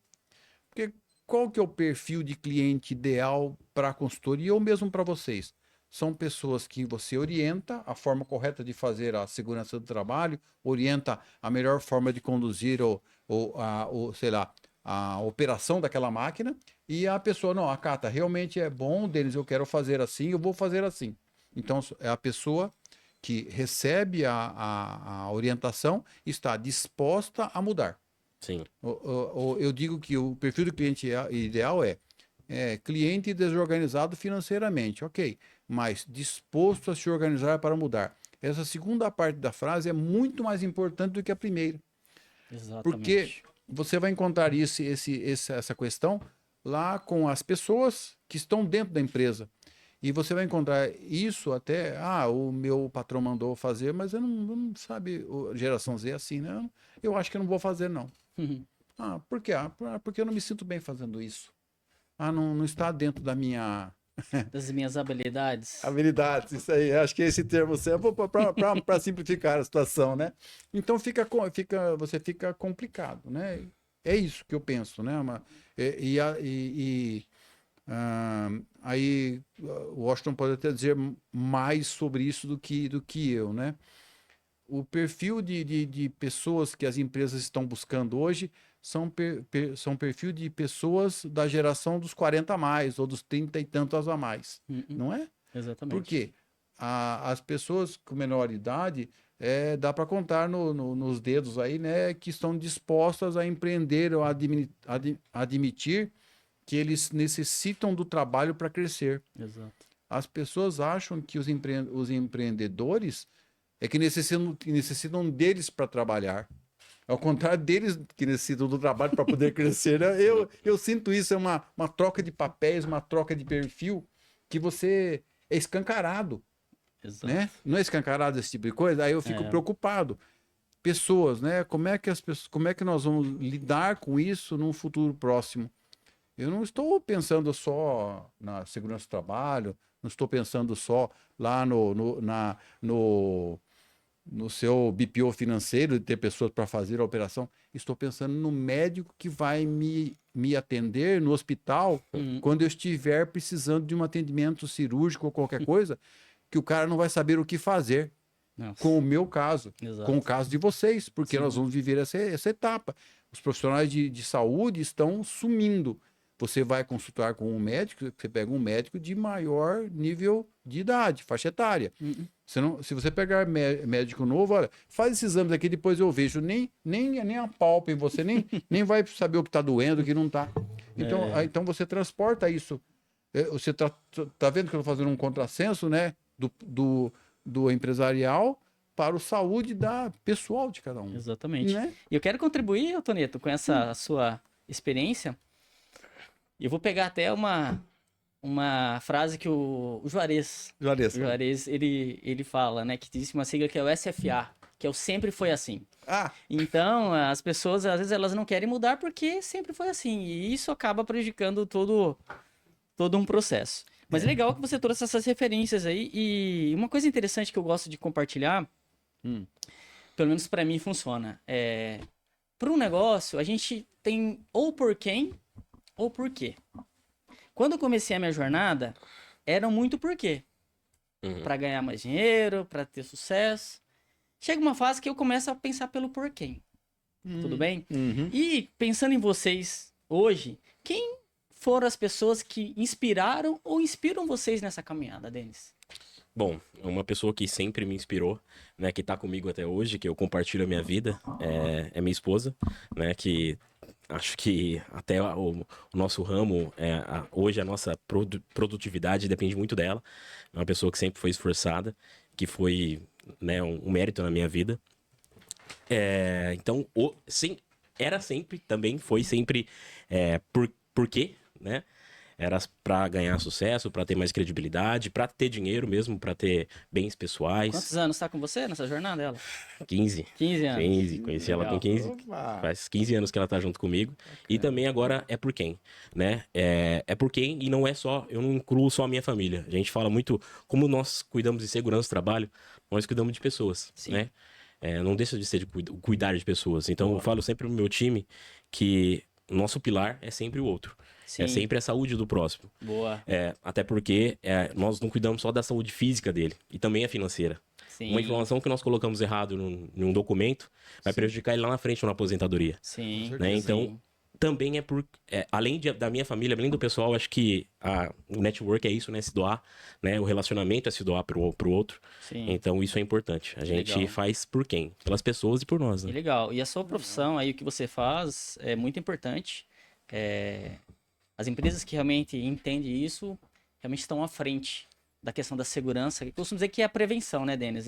B: Porque qual que é o perfil de cliente ideal para a consultoria ou mesmo para vocês? São pessoas que você orienta a forma correta de fazer a segurança do trabalho, orienta a melhor forma de conduzir sei lá, a operação daquela máquina, e a pessoa, não, Cata, realmente é bom, Denis, eu quero fazer assim, eu vou fazer assim. Então, é a pessoa que recebe a orientação e está disposta a mudar.
C: Sim.
B: Eu digo que o perfil do cliente ideal é cliente desorganizado financeiramente, ok, mas disposto a se organizar para mudar. Essa segunda parte da frase é muito mais importante do que a primeira.
A: Exatamente.
B: Porque você vai encontrar essa questão lá com as pessoas que estão dentro da empresa. E você vai encontrar isso até, o meu patrão mandou fazer, mas eu não sabe, geração Z é assim, né? Eu acho que eu não vou fazer, não. Por quê? Porque eu não me sinto bem fazendo isso. Não está dentro das
A: minhas habilidades.
B: habilidades, isso aí. Acho que esse termo serve para simplificar a situação, né? Então você fica complicado, né? É isso que eu penso, né? Aí o Washington pode até dizer mais sobre isso do que eu, né? O perfil de pessoas que as empresas estão buscando hoje são perfil de pessoas da geração dos 40 a mais, ou dos 30 e tantos a mais, não é?
A: Exatamente.
B: Por quê? As pessoas com menor idade, dá para contar nos dedos aí, né, que estão dispostas a empreender ou admitir que eles necessitam do trabalho para crescer.
A: Exato.
B: As pessoas acham que os empreendedores que necessitam deles para trabalhar. Ao contrário deles que necessitam do trabalho para poder crescer. Né? Eu sinto isso, é uma troca de papéis, uma troca de perfil que você é escancarado.
A: Exato.
B: Né? Não é escancarado esse tipo de coisa? Aí eu fico preocupado. Pessoas, né? Como é que nós vamos lidar com isso num futuro próximo? Eu não estou pensando só na segurança do trabalho, não estou pensando só lá no seu BPO financeiro, de ter pessoas para fazer a operação. Estou pensando no médico que vai me atender no hospital quando eu estiver precisando de um atendimento cirúrgico ou qualquer coisa, que o cara não vai saber o que fazer.
A: Nossa.
B: Com o meu caso,
A: Exato.
B: com o caso de vocês, porque
A: Sim.
B: nós vamos viver essa etapa. Os profissionais de saúde estão sumindo. você vai consultar com um médico, você pega um médico de maior nível de idade, faixa etária. Se você pegar médico novo, olha, faz esses exames aqui, depois eu vejo, nem apalpem você, nem vai saber o que está doendo, o que não está. Então, então você transporta isso. Você tá vendo que eu estou fazendo um contrassenso, né? Do empresarial para o saúde pessoal de cada um.
A: Exatamente.
B: Né?
A: E eu quero contribuir, Toneto, com essa sua experiência. Eu vou pegar até uma frase que o Juarez, ele fala, né? Que existe uma sigla que é o SFA, que é o sempre foi assim. Então, as pessoas, às vezes, elas não querem mudar porque sempre foi assim. E isso acaba prejudicando todo um processo. Mas é legal que você trouxe essas referências aí. E uma coisa interessante que eu gosto de compartilhar, pelo menos para mim funciona, para um negócio, a gente tem ou por quem ou por quê. Quando eu comecei a minha jornada, era muito por quê. Para ganhar mais dinheiro, para ter sucesso. Chega uma fase que eu começo a pensar pelo porquê. Tudo bem? E pensando em vocês hoje, quem foram as pessoas que inspiraram ou inspiram vocês nessa caminhada, Denis?
C: Bom, uma pessoa que sempre me inspirou, né, que tá comigo até hoje, que eu compartilho a minha vida, é minha esposa, né, que acho que até o nosso ramo, hoje a nossa produtividade depende muito dela. É uma pessoa que sempre foi esforçada, que foi, né, um mérito na minha vida. Então, sim, era sempre, também foi sempre por quê, né? Era para ganhar sucesso, para ter mais credibilidade, para ter dinheiro mesmo, para ter bens pessoais.
A: Quantos anos está com você nessa jornada dela?
C: 15.
A: 15 anos.
C: 15, conheci ela com 15.
B: Opa.
C: Faz 15 anos que ela tá junto comigo. E também agora é por quem, né? É por quem e não é só, eu não incluo só a minha família. A gente fala muito como nós cuidamos de segurança do trabalho, nós cuidamos de pessoas, né? Não deixa de ser de cuidar de pessoas. Então eu falo sempre pro meu time que o nosso pilar é sempre o outro.
A: Sim.
C: É sempre a saúde do próximo.
A: Boa.
C: Até porque nós não cuidamos só da saúde física dele, e também a financeira.
A: Sim.
C: Uma informação que nós colocamos errado num documento vai prejudicar ele lá na frente na aposentadoria.
A: Sim.
C: Né? Então,
A: Sim.
C: também além da minha família, além do pessoal, acho que o network é isso, né? Se doar, né? O relacionamento é se doar pro outro.
A: Sim.
C: Então, isso é importante. A gente
A: legal.
C: faz por quem? Pelas pessoas e por nós,
A: Que
C: né?
A: legal. E a sua profissão aí, o que você faz, é muito importante. As empresas que realmente entendem isso, realmente estão à frente da questão da segurança. Eu costumo dizer que é a prevenção, né, Denis?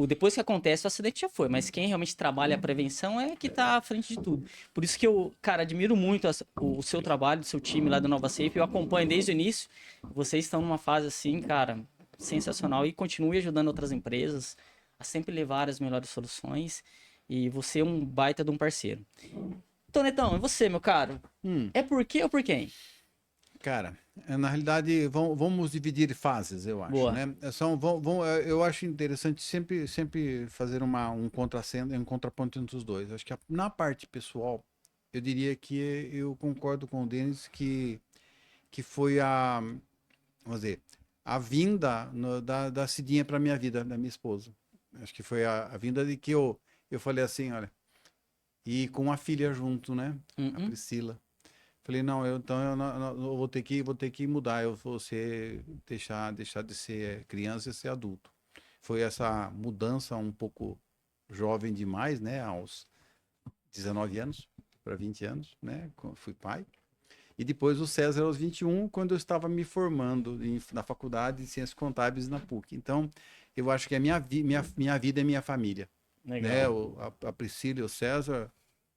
A: Depois que acontece, o acidente já foi, mas quem realmente trabalha a prevenção é que está à frente de tudo. Por isso que eu, cara, admiro muito o seu trabalho, do seu time lá do Nova Safe. Eu acompanho desde o início. Vocês estão numa fase assim, cara, sensacional. E continue ajudando outras empresas a sempre levar as melhores soluções. E você é um baita de um parceiro. Tonetão, e você, meu caro? É por quê ou por quem?
B: Cara, na realidade, vamos dividir fases, eu acho,
A: Boa.
B: né? Eu acho interessante sempre fazer um contraponto entre os dois. Acho que na parte pessoal, eu diria que eu concordo com o Denis que foi vamos dizer, a vinda da Cidinha para minha vida, da minha esposa. Acho que foi a vinda de que eu falei assim, olha, e com a filha junto, né? A Priscila. Falei, não, eu vou ter que mudar, eu vou deixar de ser criança e ser adulto. Foi essa mudança um pouco jovem demais, né? Aos 19 anos para 20 anos, né? Fui pai. E depois o César aos 21, quando eu estava me formando na faculdade de Ciências Contábeis na PUC. Então, eu acho que a minha vida é minha família.
A: Legal.
B: Né? A Priscila e o César,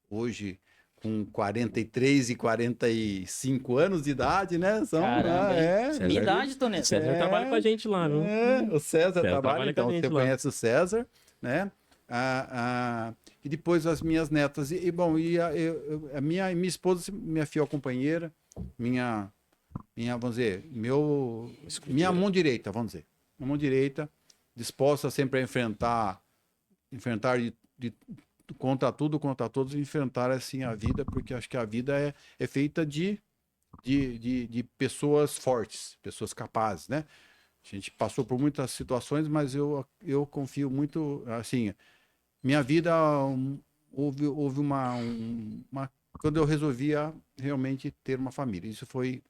B: hoje com 43 e 45 anos de idade, né?
A: Caramba,
C: César,
A: minha idade, Toneto.
C: César trabalha com a gente lá, viu?
B: O César trabalha, então
C: com a gente
B: você
C: lá.
B: conhece o César, né? E depois as minhas netas. A minha esposa, minha fiel companheira, vamos dizer, minha mão direita, vamos dizer. Minha mão direita, disposta sempre a enfrentar contra tudo, contra todos, enfrentar assim a vida, porque acho que a vida é feita de pessoas fortes, pessoas capazes, né? A gente passou por muitas situações, mas eu confio muito, assim, minha vida houve uma quando eu resolvia realmente ter uma família. Isso foi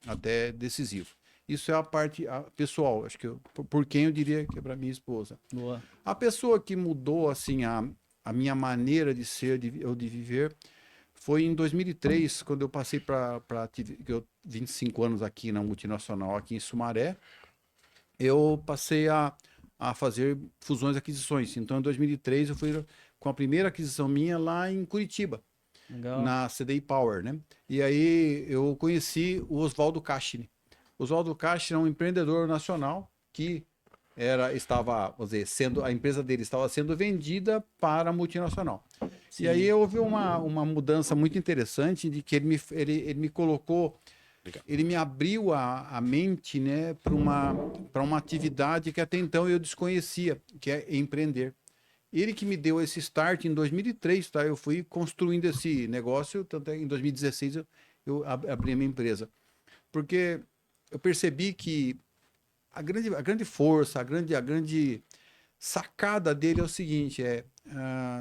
B: até decisivo. Isso é a parte pessoal, acho que por quem eu diria que é para minha esposa.
A: Boa.
B: A pessoa que mudou assim a minha maneira de ser, de viver, foi em 2003, quando eu passei para 25 anos aqui na multinacional, aqui em Sumaré, eu passei a fazer fusões e aquisições. Então, em 2003, eu fui com a primeira aquisição minha lá em Curitiba,
A: Legal.
B: na CDI Power, né? E aí eu conheci o Oswaldo Cachini. Oswaldo Cachini é um empreendedor nacional que estava, vamos dizer, a empresa dele estava sendo vendida para a multinacional.
A: Sim.
B: E aí houve uma mudança muito interessante de que ele me colocou, ele me abriu a mente, né, para uma atividade que até então eu desconhecia, que é empreender. Ele que me deu esse start em 2003, tá? Eu fui construindo esse negócio, tanto é, em 2016 eu abri a minha empresa. Porque eu percebi que a grande força, a grande sacada dele é o seguinte,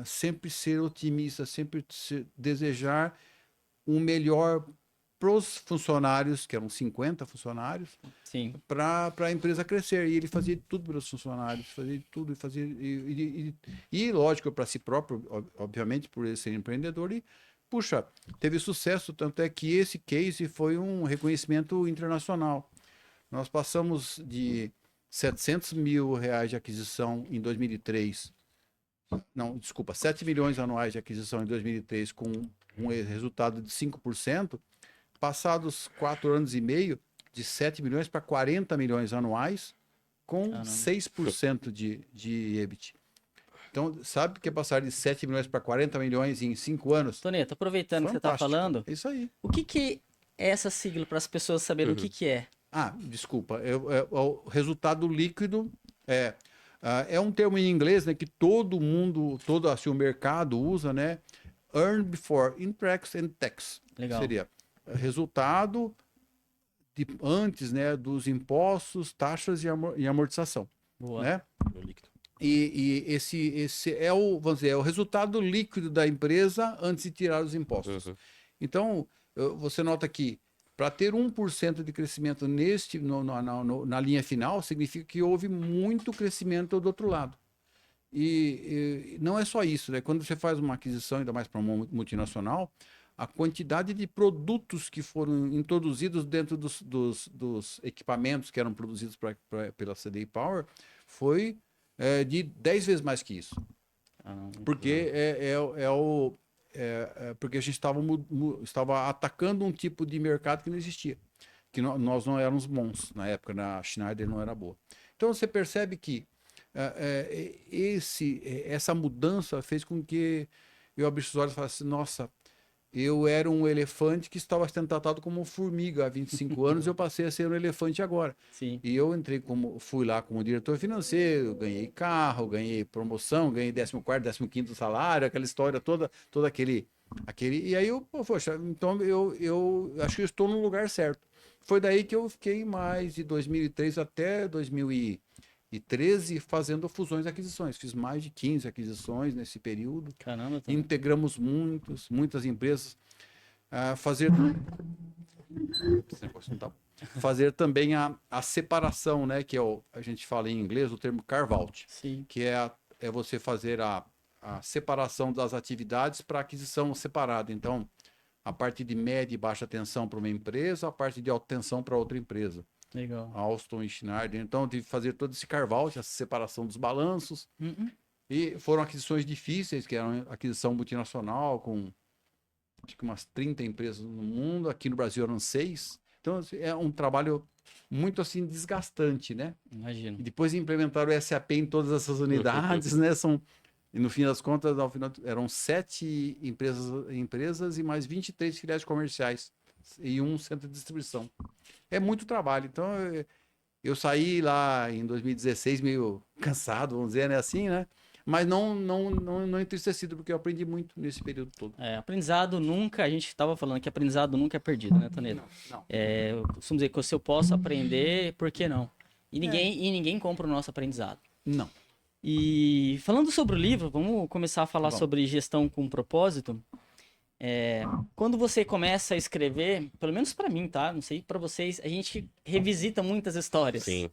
B: sempre ser otimista, sempre desejar o melhor para os funcionários, que eram 50 funcionários,
A: Sim.
B: para a empresa crescer. E ele fazia tudo pelos funcionários, fazia tudo, e lógico, para si próprio, obviamente, por ele ser empreendedor, e puxa, teve sucesso, tanto é que esse case foi um reconhecimento internacional. Nós passamos de 700 mil reais de aquisição em 2003. Não, desculpa, 7 milhões anuais de aquisição em 2003 com um resultado de 5%. Passados 4 anos e meio, de 7 milhões para 40 milhões anuais com 6% de EBIT. Então, sabe o que é passar de 7 milhões para 40 milhões em 5 anos?
A: Toneto, aproveitando que você está
B: Fantástico.
A: falando,
B: É isso aí.
A: o que é essa sigla para as pessoas saberem o que é?
B: Desculpa. O resultado líquido é um termo em inglês, né, que todo mundo, todo assim, o mercado usa, né? Earned before interest and tax.
A: Legal.
B: Seria resultado antes, né, dos impostos, taxas e amortização.
A: Boa.
B: Né? E esse é vamos dizer, é o resultado líquido da empresa antes de tirar os impostos. Então, você nota que para ter 1% de crescimento na linha final, significa que houve muito crescimento do outro lado. E não é só isso, né? Quando você faz uma aquisição, ainda mais para uma multinacional, a quantidade de produtos que foram introduzidos dentro dos equipamentos que eram produzidos pela CDI Power foi de 10 vezes mais que isso. Porque porque a gente estava atacando um tipo de mercado que não existia, que nós não éramos bons na época, a Schneider não era boa. Então você percebe que essa mudança fez com que eu abrisse os olhos e falasse, nossa, eu era um elefante que estava sendo tratado como uma formiga há 25 anos, eu passei a ser um elefante agora.
A: Sim.
B: E eu fui lá como diretor financeiro, ganhei carro, ganhei promoção, ganhei 14º, 15º salário, aquela história toda aquele. E aí poxa, então eu acho que eu estou no lugar certo. Foi daí que eu fiquei mais de 2003 até 2013 fazendo fusões e aquisições. Fiz mais de 15 aquisições nesse período.
A: Caramba.
B: Integramos muitas empresas. Fazer também a separação, né? Que a gente fala em inglês o termo carve-out.
A: Sim.
B: Que é você fazer a separação das atividades para aquisição separada. Então, a parte de média e baixa tensão para uma empresa, a parte de alta tensão para outra empresa.
A: Legal.
B: Alstom e Schneider. Então, tive que fazer todo esse carve-out, essa separação dos balanços. E foram aquisições difíceis, que eram aquisição multinacional, com acho que umas 30 empresas no mundo. Aqui no Brasil eram 6. Então, é um trabalho muito assim desgastante, né?
A: Imagino.
B: E depois implementaram o SAP em todas essas unidades, né? E no fim das contas, eram 7 empresas e mais 23 filiais comerciais e um centro de distribuição. É muito trabalho. Então, eu saí lá em 2016 meio cansado, vamos dizer, né? Assim, né? Mas não entristecido, porque eu aprendi muito nesse período todo.
A: Aprendizado nunca, a gente estava falando que aprendizado nunca é perdido, né, Toneto?
B: Não.
A: Eu costumo dizer que se eu posso aprender, por que não? E ninguém compra o nosso aprendizado.
B: Não.
A: E falando sobre o livro, vamos começar a falar
B: Bom.
A: sobre gestão com propósito. Quando você começa a escrever, pelo menos pra mim, tá? Não sei pra vocês, a gente revisita muitas histórias
C: Sim,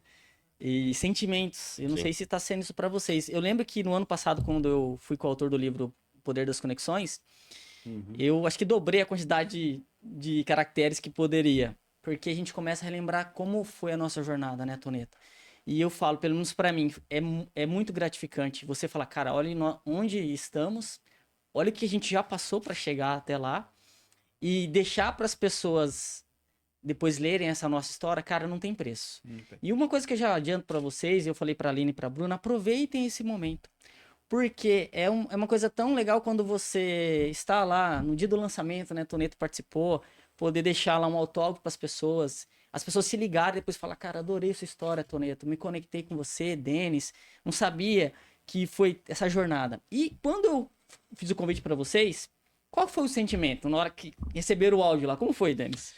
A: e sentimentos. Eu não
C: sim.
A: sei se tá sendo isso pra vocês. Eu lembro que no ano passado, quando eu fui coautor do livro O Poder das Conexões, eu acho que dobrei a quantidade de caracteres que poderia. Porque a gente começa a relembrar como foi a nossa jornada, né, Toneta? E eu falo, pelo menos pra mim, é muito gratificante você falar, cara, olha onde estamos, olha o que a gente já passou pra chegar até lá e deixar para as pessoas depois lerem essa nossa história, cara, não tem preço. E uma coisa que eu já adianto pra vocês, eu falei pra Aline e pra Bruna, aproveitem esse momento. Porque é uma coisa tão legal quando você está lá no dia do lançamento, né? Toneto participou, poder deixar lá um autógrafo para as pessoas se ligarem e depois falar, cara, adorei sua história, Toneto, me conectei com você, Denis, não sabia que foi essa jornada. E quando eu fiz o convite para vocês, qual foi o sentimento na hora que receberam o áudio lá? Como foi, Denis?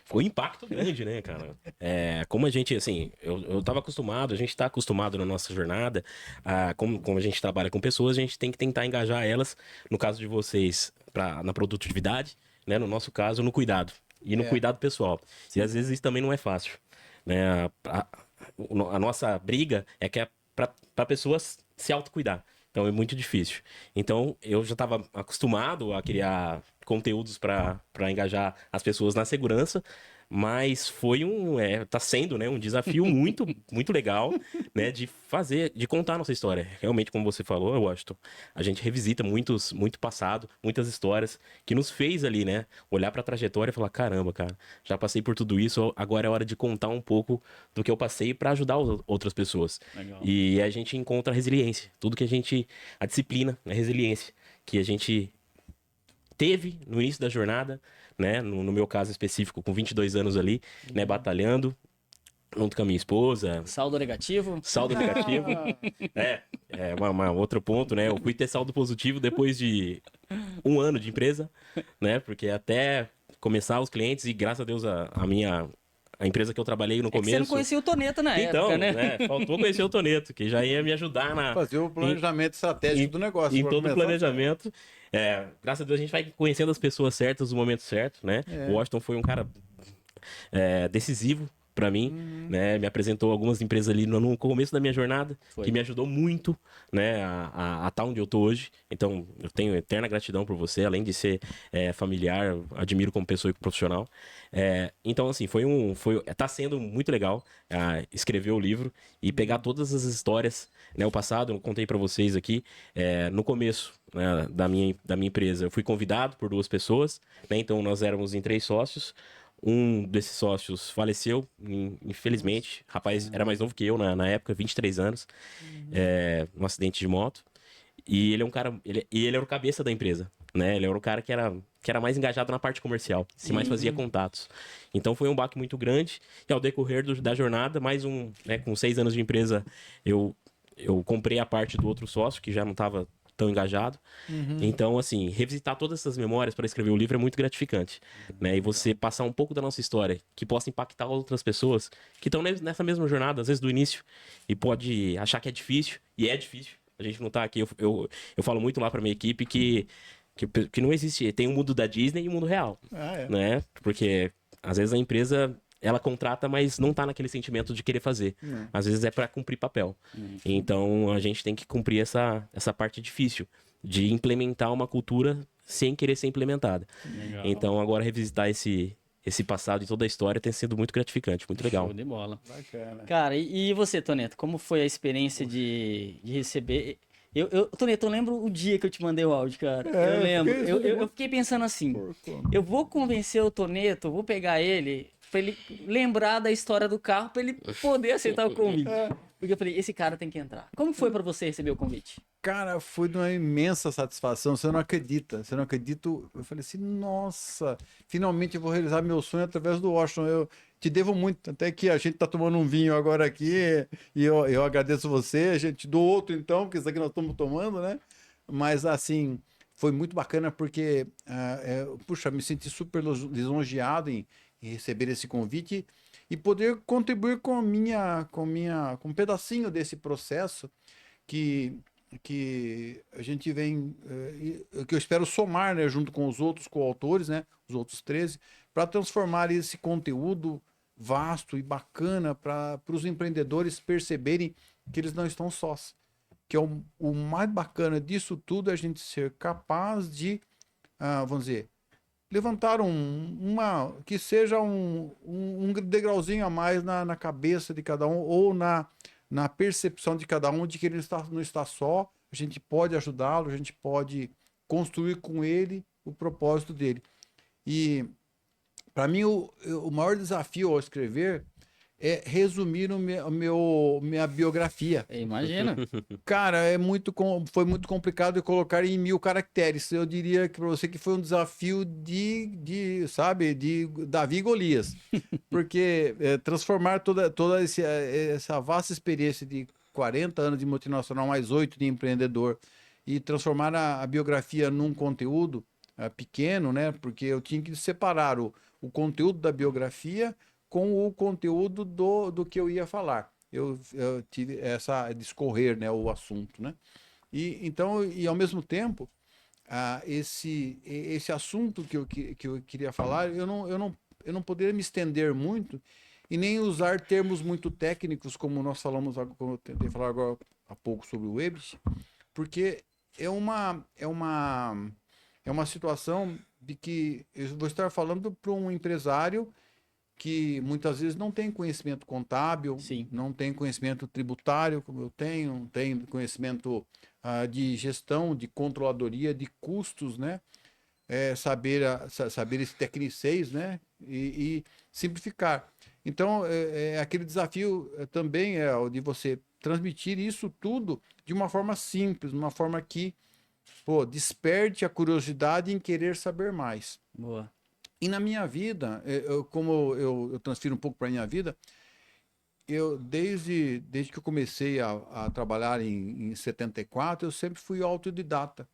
C: Foi um impacto grande, né, cara? Como a gente, assim, eu tava acostumado, a gente tá acostumado na nossa jornada, como a gente trabalha com pessoas, a gente tem que tentar engajar elas, no caso de vocês, na produtividade, né? No nosso caso, no cuidado. E no cuidado pessoal. E às vezes isso também não é fácil, né? A nossa briga é que é pra pessoas se autocuidar. Então é muito difícil. Então eu já estava acostumado a criar conteúdos para engajar as pessoas na segurança, mas tá sendo, né, um desafio muito muito legal, né, de contar a nossa história. Realmente, como você falou, Washington, a gente revisita muito passado, muitas histórias que nos fez ali, né, olhar para a trajetória e falar, caramba, cara, já passei por tudo isso, agora é hora de contar um pouco do que eu passei para ajudar outras pessoas.
A: Legal.
C: E a gente encontra a resiliência, a disciplina, a resiliência que a gente teve no início da jornada, né? No meu caso específico, com 22 anos ali, né? Batalhando, junto com a minha esposa.
A: Saldo negativo?
C: Saldo negativo. Outro ponto, né? Eu fui ter saldo positivo depois de 1 ano de empresa, né? Porque até começar os clientes, e graças a Deus a empresa que eu trabalhei no
A: É que
C: começo.
A: você não conhecia o Toneta na época, né?
C: Faltou conhecer o Toneto, que já ia me ajudar
B: Fazer o planejamento estratégico do negócio.
C: em
B: pra
C: todo o
B: começar.
C: planejamento. Graças a Deus a gente vai conhecendo as pessoas certas no momento certo, né? O Washington foi um cara decisivo para mim, né? Me apresentou algumas empresas ali no começo da minha jornada, que me ajudou muito, né? A estar onde eu tô hoje. Então, eu tenho eterna gratidão por você, além de ser familiar, eu admiro como pessoa e profissional. Então, assim, tá sendo muito legal escrever o livro e pegar todas as histórias, né? O passado, eu contei para vocês aqui, no começo, né, da minha empresa, eu fui convidado por 2 pessoas, né? Então, nós éramos em 3 sócios. Um desses sócios faleceu, infelizmente. Rapaz, era mais novo que eu na época, 23 anos, num acidente de moto. E ele é um cara. Ele era o cabeça da empresa, né? Ele era o cara que era mais engajado na parte comercial, que mais fazia contatos. Então foi um baque muito grande. E ao decorrer da jornada, né, com 6 anos de empresa, eu comprei a parte do outro sócio, que já não estava tão engajado. Então, assim, revisitar todas essas memórias para escrever o livro é muito gratificante, né? E você passar um pouco da nossa história que possa impactar outras pessoas que estão nessa mesma jornada, às vezes do início, e pode achar que é difícil, e é difícil. A gente não tá aqui, eu falo muito lá para minha equipe que não existe, tem o mundo da Disney e o mundo real, né? Porque às vezes a empresa ela contrata, mas não tá naquele sentimento de querer fazer. Às vezes é para cumprir papel. Então a gente tem que cumprir essa parte difícil de implementar uma cultura sem querer ser implementada.
A: Legal.
C: Então agora revisitar esse passado e toda a história tem sido muito gratificante, muito legal.
A: Show de bola.
B: Bacana.
A: Cara, e você, Toneto, como foi a experiência de receber? Toneto, eu lembro o dia que eu te mandei o áudio, cara. Eu lembro. Eu fiquei pensando assim: eu vou convencer o Toneto, vou pegar ele, pra ele lembrar da história do carro, pra ele poder aceitar o convite. Porque eu falei: esse cara tem que entrar. Como foi pra você receber o convite?
B: Cara, foi de uma imensa satisfação. Você não acredita. Você não acredita. Eu falei assim, nossa, finalmente eu vou realizar meu sonho através do Washington. Eu te devo muito. Até que a gente tá tomando um vinho agora aqui e eu agradeço você. A gente do outro, então, porque isso aqui nós estamos tomando, né? Mas, assim, foi muito bacana porque, puxa, me senti super lisonjeado em receber esse convite e poder contribuir com um pedacinho desse processo que que a gente vem, que eu espero somar, né, junto com os outros coautores, né, os outros 13, para transformar esse conteúdo vasto e bacana para os empreendedores perceberem que eles não estão sós. Que é o mais bacana disso tudo é a gente ser capaz de, vamos dizer, levantar que seja um degrauzinho a mais na cabeça de cada um ou na percepção de cada um de que ele não está só, a gente pode ajudá-lo, a gente pode construir com ele o propósito dele. E, para mim, o maior desafio ao escrever é resumir minha biografia.
A: Imagina.
B: Cara, foi muito complicado de colocar em 1000 caracteres. Eu diria que para você que foi um desafio sabe, de Davi e Golias. Porque transformar toda essa vasta experiência de 40 anos de multinacional, mais 8 de empreendedor, e transformar a biografia num conteúdo pequeno, né? Porque eu tinha que separar o conteúdo da biografia com o conteúdo do que eu ia falar. Eu tive essa discorrer, né, o assunto, né? E ao mesmo tempo, esse assunto que eu queria falar, eu não poderia me estender muito e nem usar termos muito técnicos, como nós falamos, como eu tentei falar agora há pouco sobre o Webbit, porque é uma situação de que eu vou estar falando para um empresário que muitas vezes não tem conhecimento contábil,
A: Sim.
B: não tem conhecimento tributário, como eu tenho, não tem conhecimento de gestão, de controladoria, de custos, né? Saber esse tecnicês, né? E simplificar. Então, aquele desafio também é o de você transmitir isso tudo de uma forma simples, uma forma que desperte a curiosidade em querer saber mais.
A: Boa.
B: E na minha vida, como eu transfiro um pouco para a minha vida, desde que eu comecei a trabalhar em 74, eu sempre fui autodidata.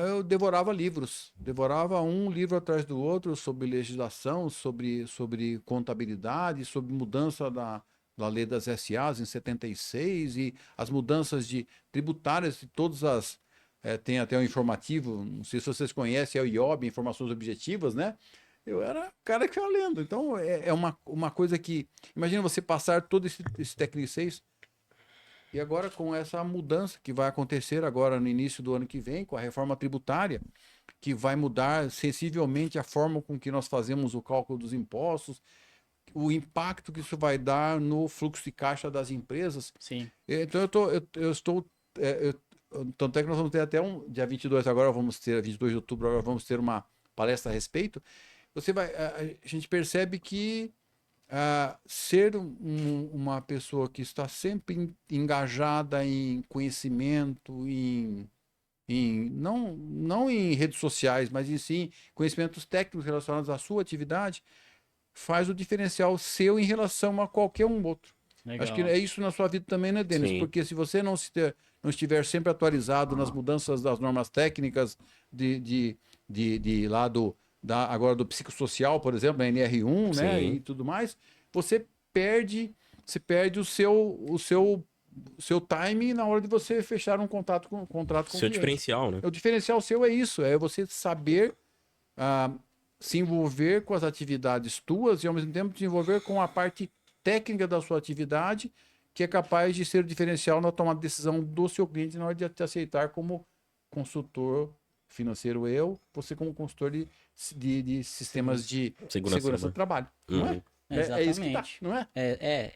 B: Eu devorava livros, devorava um livro atrás do outro sobre legislação, sobre contabilidade, sobre mudança da lei das SAs em 76 e as mudanças tributárias de todas as... tem até um informativo, não sei se vocês conhecem, é o IOB, Informações Objetivas, né? Eu era o cara que ia lendo. Então, é uma coisa que... Imagina você passar todo esse Técnico 6 e agora com essa mudança que vai acontecer agora no início do ano que vem, com a reforma tributária, que vai mudar sensivelmente a forma com que nós fazemos o cálculo dos impostos, o impacto que isso vai dar no fluxo de caixa das empresas.
A: Sim.
B: Então, eu estou... tanto é que nós vamos ter até dia 22 agora, 22 de outubro, agora vamos ter uma palestra a respeito. A gente percebe que ser uma pessoa que está sempre engajada em conhecimento, não em redes sociais, mas em sim conhecimentos técnicos relacionados à sua atividade, faz o diferencial seu em relação a qualquer um outro.
A: Legal.
B: Acho que é isso na sua vida também, né, Denis?
C: Sim.
B: Porque se você não estiver sempre atualizado nas mudanças das normas técnicas agora do psicossocial, por exemplo, da NR1, né,
C: Sim.
B: e tudo mais, você perde o seu time na hora de você fechar um contrato com o
C: Seu
B: cliente.
C: diferencial, né?
B: O diferencial seu é isso, é você saber se envolver com as atividades tuas e ao mesmo tempo se envolver com a parte técnica da sua atividade, que é capaz de ser o diferencial na tomada de decisão do seu cliente na hora de te aceitar como consultor financeiro, você como consultor de sistemas de segurança do trabalho.
C: Uhum.
B: Não é?
A: Exatamente.
B: É isso que tá, não é?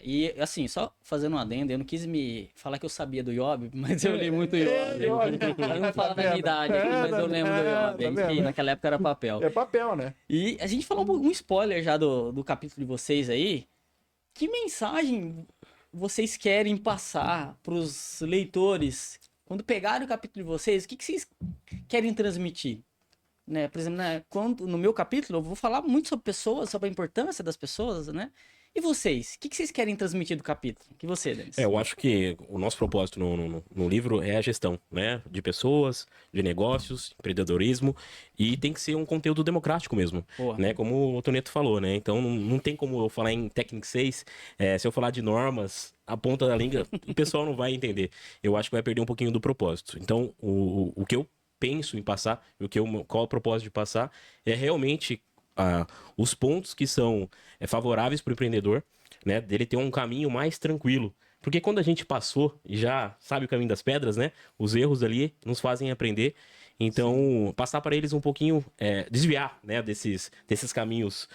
A: E assim, só fazendo um adendo, eu não quis me falar que eu sabia do IOB, mas eu li muito IOB. Eu não falo da minha idade aqui, mas eu lembro do IOB. A gente, naquela época era papel.
B: É papel, né?
A: E a gente falou um spoiler já do capítulo de vocês aí. Que mensagem vocês querem passar para os leitores? Quando pegarem o capítulo de vocês, o que vocês querem transmitir? Né? Por exemplo, no meu capítulo eu vou falar muito sobre pessoas, sobre a importância das pessoas, né? E vocês? O que vocês querem transmitir do capítulo? Que você, Denis?
C: Eu acho que o nosso propósito no livro é a gestão, né? De pessoas, de negócios, empreendedorismo, e tem que ser um conteúdo democrático mesmo, né? Como o Toneto falou, né? Então não tem como eu falar em Técnico 6, se eu falar de normas a ponta da língua, o pessoal não vai entender. Eu acho que vai perder um pouquinho do propósito. Então, o que eu penso em passar, qual é o propósito de passar, é realmente os pontos que são favoráveis para o empreendedor, né? Dele ter um caminho mais tranquilo. Porque quando a gente passou e já sabe o caminho das pedras, né? Os erros ali nos fazem aprender. Então, passar para eles um pouquinho, desviar, né? Desses caminhos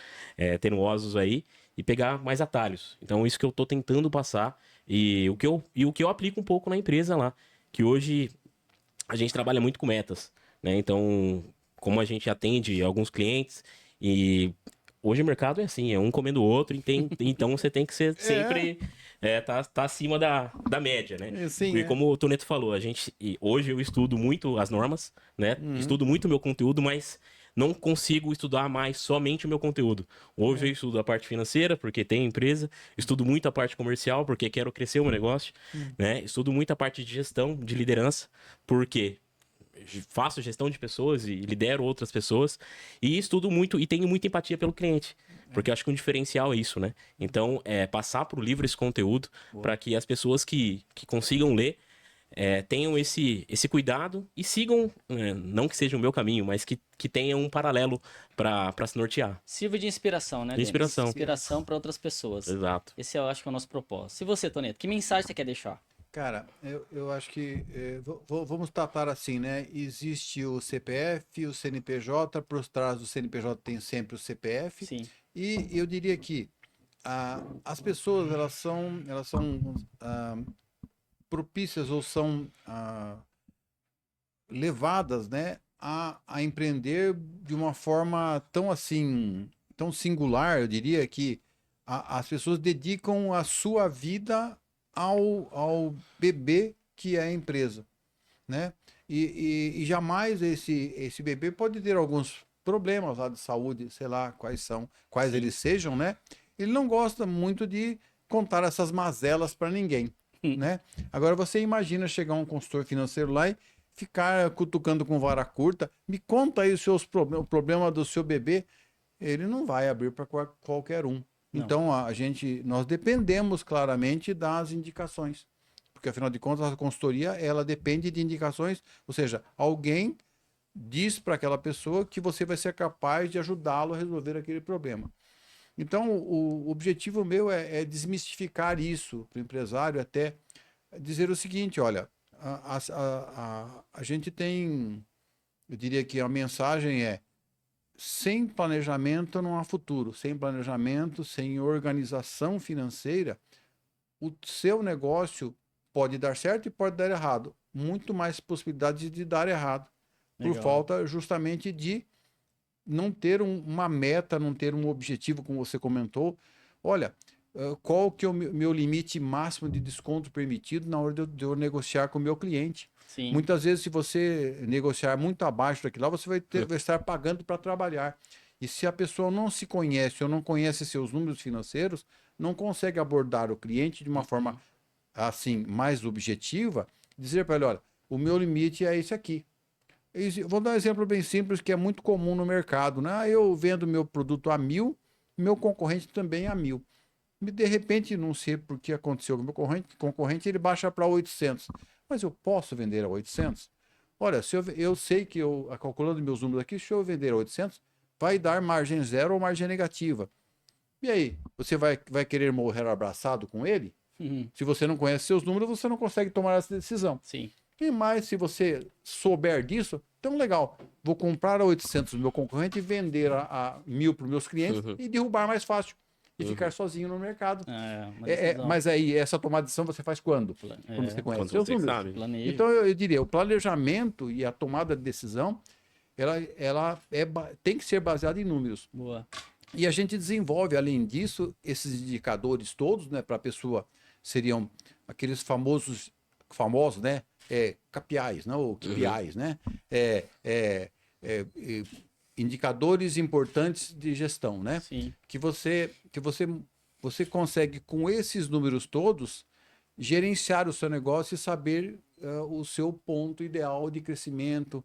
C: tenuosos aí e pegar mais atalhos. Então, isso que eu tô tentando passar e o que eu aplico um pouco na empresa lá, que hoje a gente trabalha muito com metas, né? Então, como a gente atende alguns clientes e hoje o mercado é assim, é um comendo o outro, então você tem que ser sempre tá acima da média, né?
B: Sim,
C: E como o Toneto falou, hoje eu estudo muito as normas, né? Estudo muito o meu conteúdo, mas não consigo estudar mais somente o meu conteúdo. Hoje eu estudo a parte financeira, porque tenho empresa, estudo muito a parte comercial, porque quero crescer o meu negócio, né? Estudo muito a parte de gestão, de liderança, porque faço gestão de pessoas e lidero outras pessoas e estudo muito e tenho muita empatia pelo cliente, porque eu acho que um diferencial é isso, né? Então, passar para o livro esse conteúdo para que as pessoas que consigam ler tenham esse cuidado e sigam, não que seja o meu caminho, mas que tenham um paralelo para se nortear.
A: Sirva de inspiração, né, Denis?
C: Inspiração.
A: Inspiração para outras pessoas.
C: Exato.
A: Esse eu acho que é o nosso propósito. E você, Toneto, que mensagem você quer deixar?
B: Cara, eu acho que vamos tratar assim, né? Existe o CPF, o CNPJ, por trás do CNPJ tem sempre o CPF,
A: Sim.
B: e eu diria que as pessoas elas são propícias ou são levadas, né, a empreender de uma forma tão assim, tão singular, eu diria que as pessoas dedicam a sua vida ao bebê que é a empresa, né? E jamais esse bebê pode ter alguns problemas lá de saúde, sei lá quais
A: Sim.
B: eles sejam, né? Ele não gosta muito de contar essas mazelas para ninguém, né? Agora você imagina chegar um consultor financeiro lá e ficar cutucando com vara curta, me conta aí o problema do seu bebê, ele não vai abrir para qualquer um.
A: Não.
B: Então nós dependemos claramente das indicações, porque afinal de contas a consultoria ela depende de indicações, ou seja, alguém diz para aquela pessoa que você vai ser capaz de ajudá-lo a resolver aquele problema. Então o objetivo meu é desmistificar isso para o empresário, até dizer o seguinte, olha, a gente tem, eu diria que a mensagem é: sem planejamento não há futuro. Sem planejamento, sem organização financeira, o seu negócio pode dar certo e pode dar errado. Muito mais possibilidades de dar errado. Por
A: Legal.
B: falta justamente de não ter uma meta, não ter um objetivo, como você comentou. Olha, qual que é o meu limite máximo de desconto permitido na hora de eu negociar com o meu cliente?
A: Sim.
B: Muitas vezes, se você negociar muito abaixo daquilo lá, você vai estar pagando para trabalhar. E se a pessoa não se conhece ou não conhece seus números financeiros, não consegue abordar o cliente de uma forma assim mais objetiva, dizer para ele, olha, o meu limite é esse aqui. Vou dar um exemplo bem simples que é muito comum no mercado, né? Eu vendo meu produto a 1.000, meu concorrente também a 1.000. E de repente, não sei por que aconteceu com o meu concorrente, ele baixa para 800. Mas eu posso vender a 800? Olha, se eu sei que calculando meus números aqui, se eu vender a 800, vai dar margem zero ou margem negativa. E aí, você vai querer morrer abraçado com ele? Se você não conhece seus números, você não consegue tomar essa decisão.
A: Sim.
B: E mais, se você souber disso, então legal, vou comprar a 800 do meu concorrente e vender a 1.000 para os meus clientes e derrubar mais fácil. E ficar sozinho no mercado. Mas aí, essa tomada de decisão você faz quando? Quando você conhece
C: Quando
B: seus
C: você
B: números.
C: sabe.
A: Planeja.
B: Então, eu diria, o planejamento e a tomada de decisão, tem que ser baseada em números.
A: Boa.
B: E a gente desenvolve, além disso, esses indicadores todos, né, para a pessoa, seriam aqueles famosos, né, KPIs, não? Ou KPIs, né? Indicadores importantes de gestão, né?
A: Sim.
B: Que você consegue, com esses números todos, gerenciar o seu negócio e saber o seu ponto ideal de crescimento,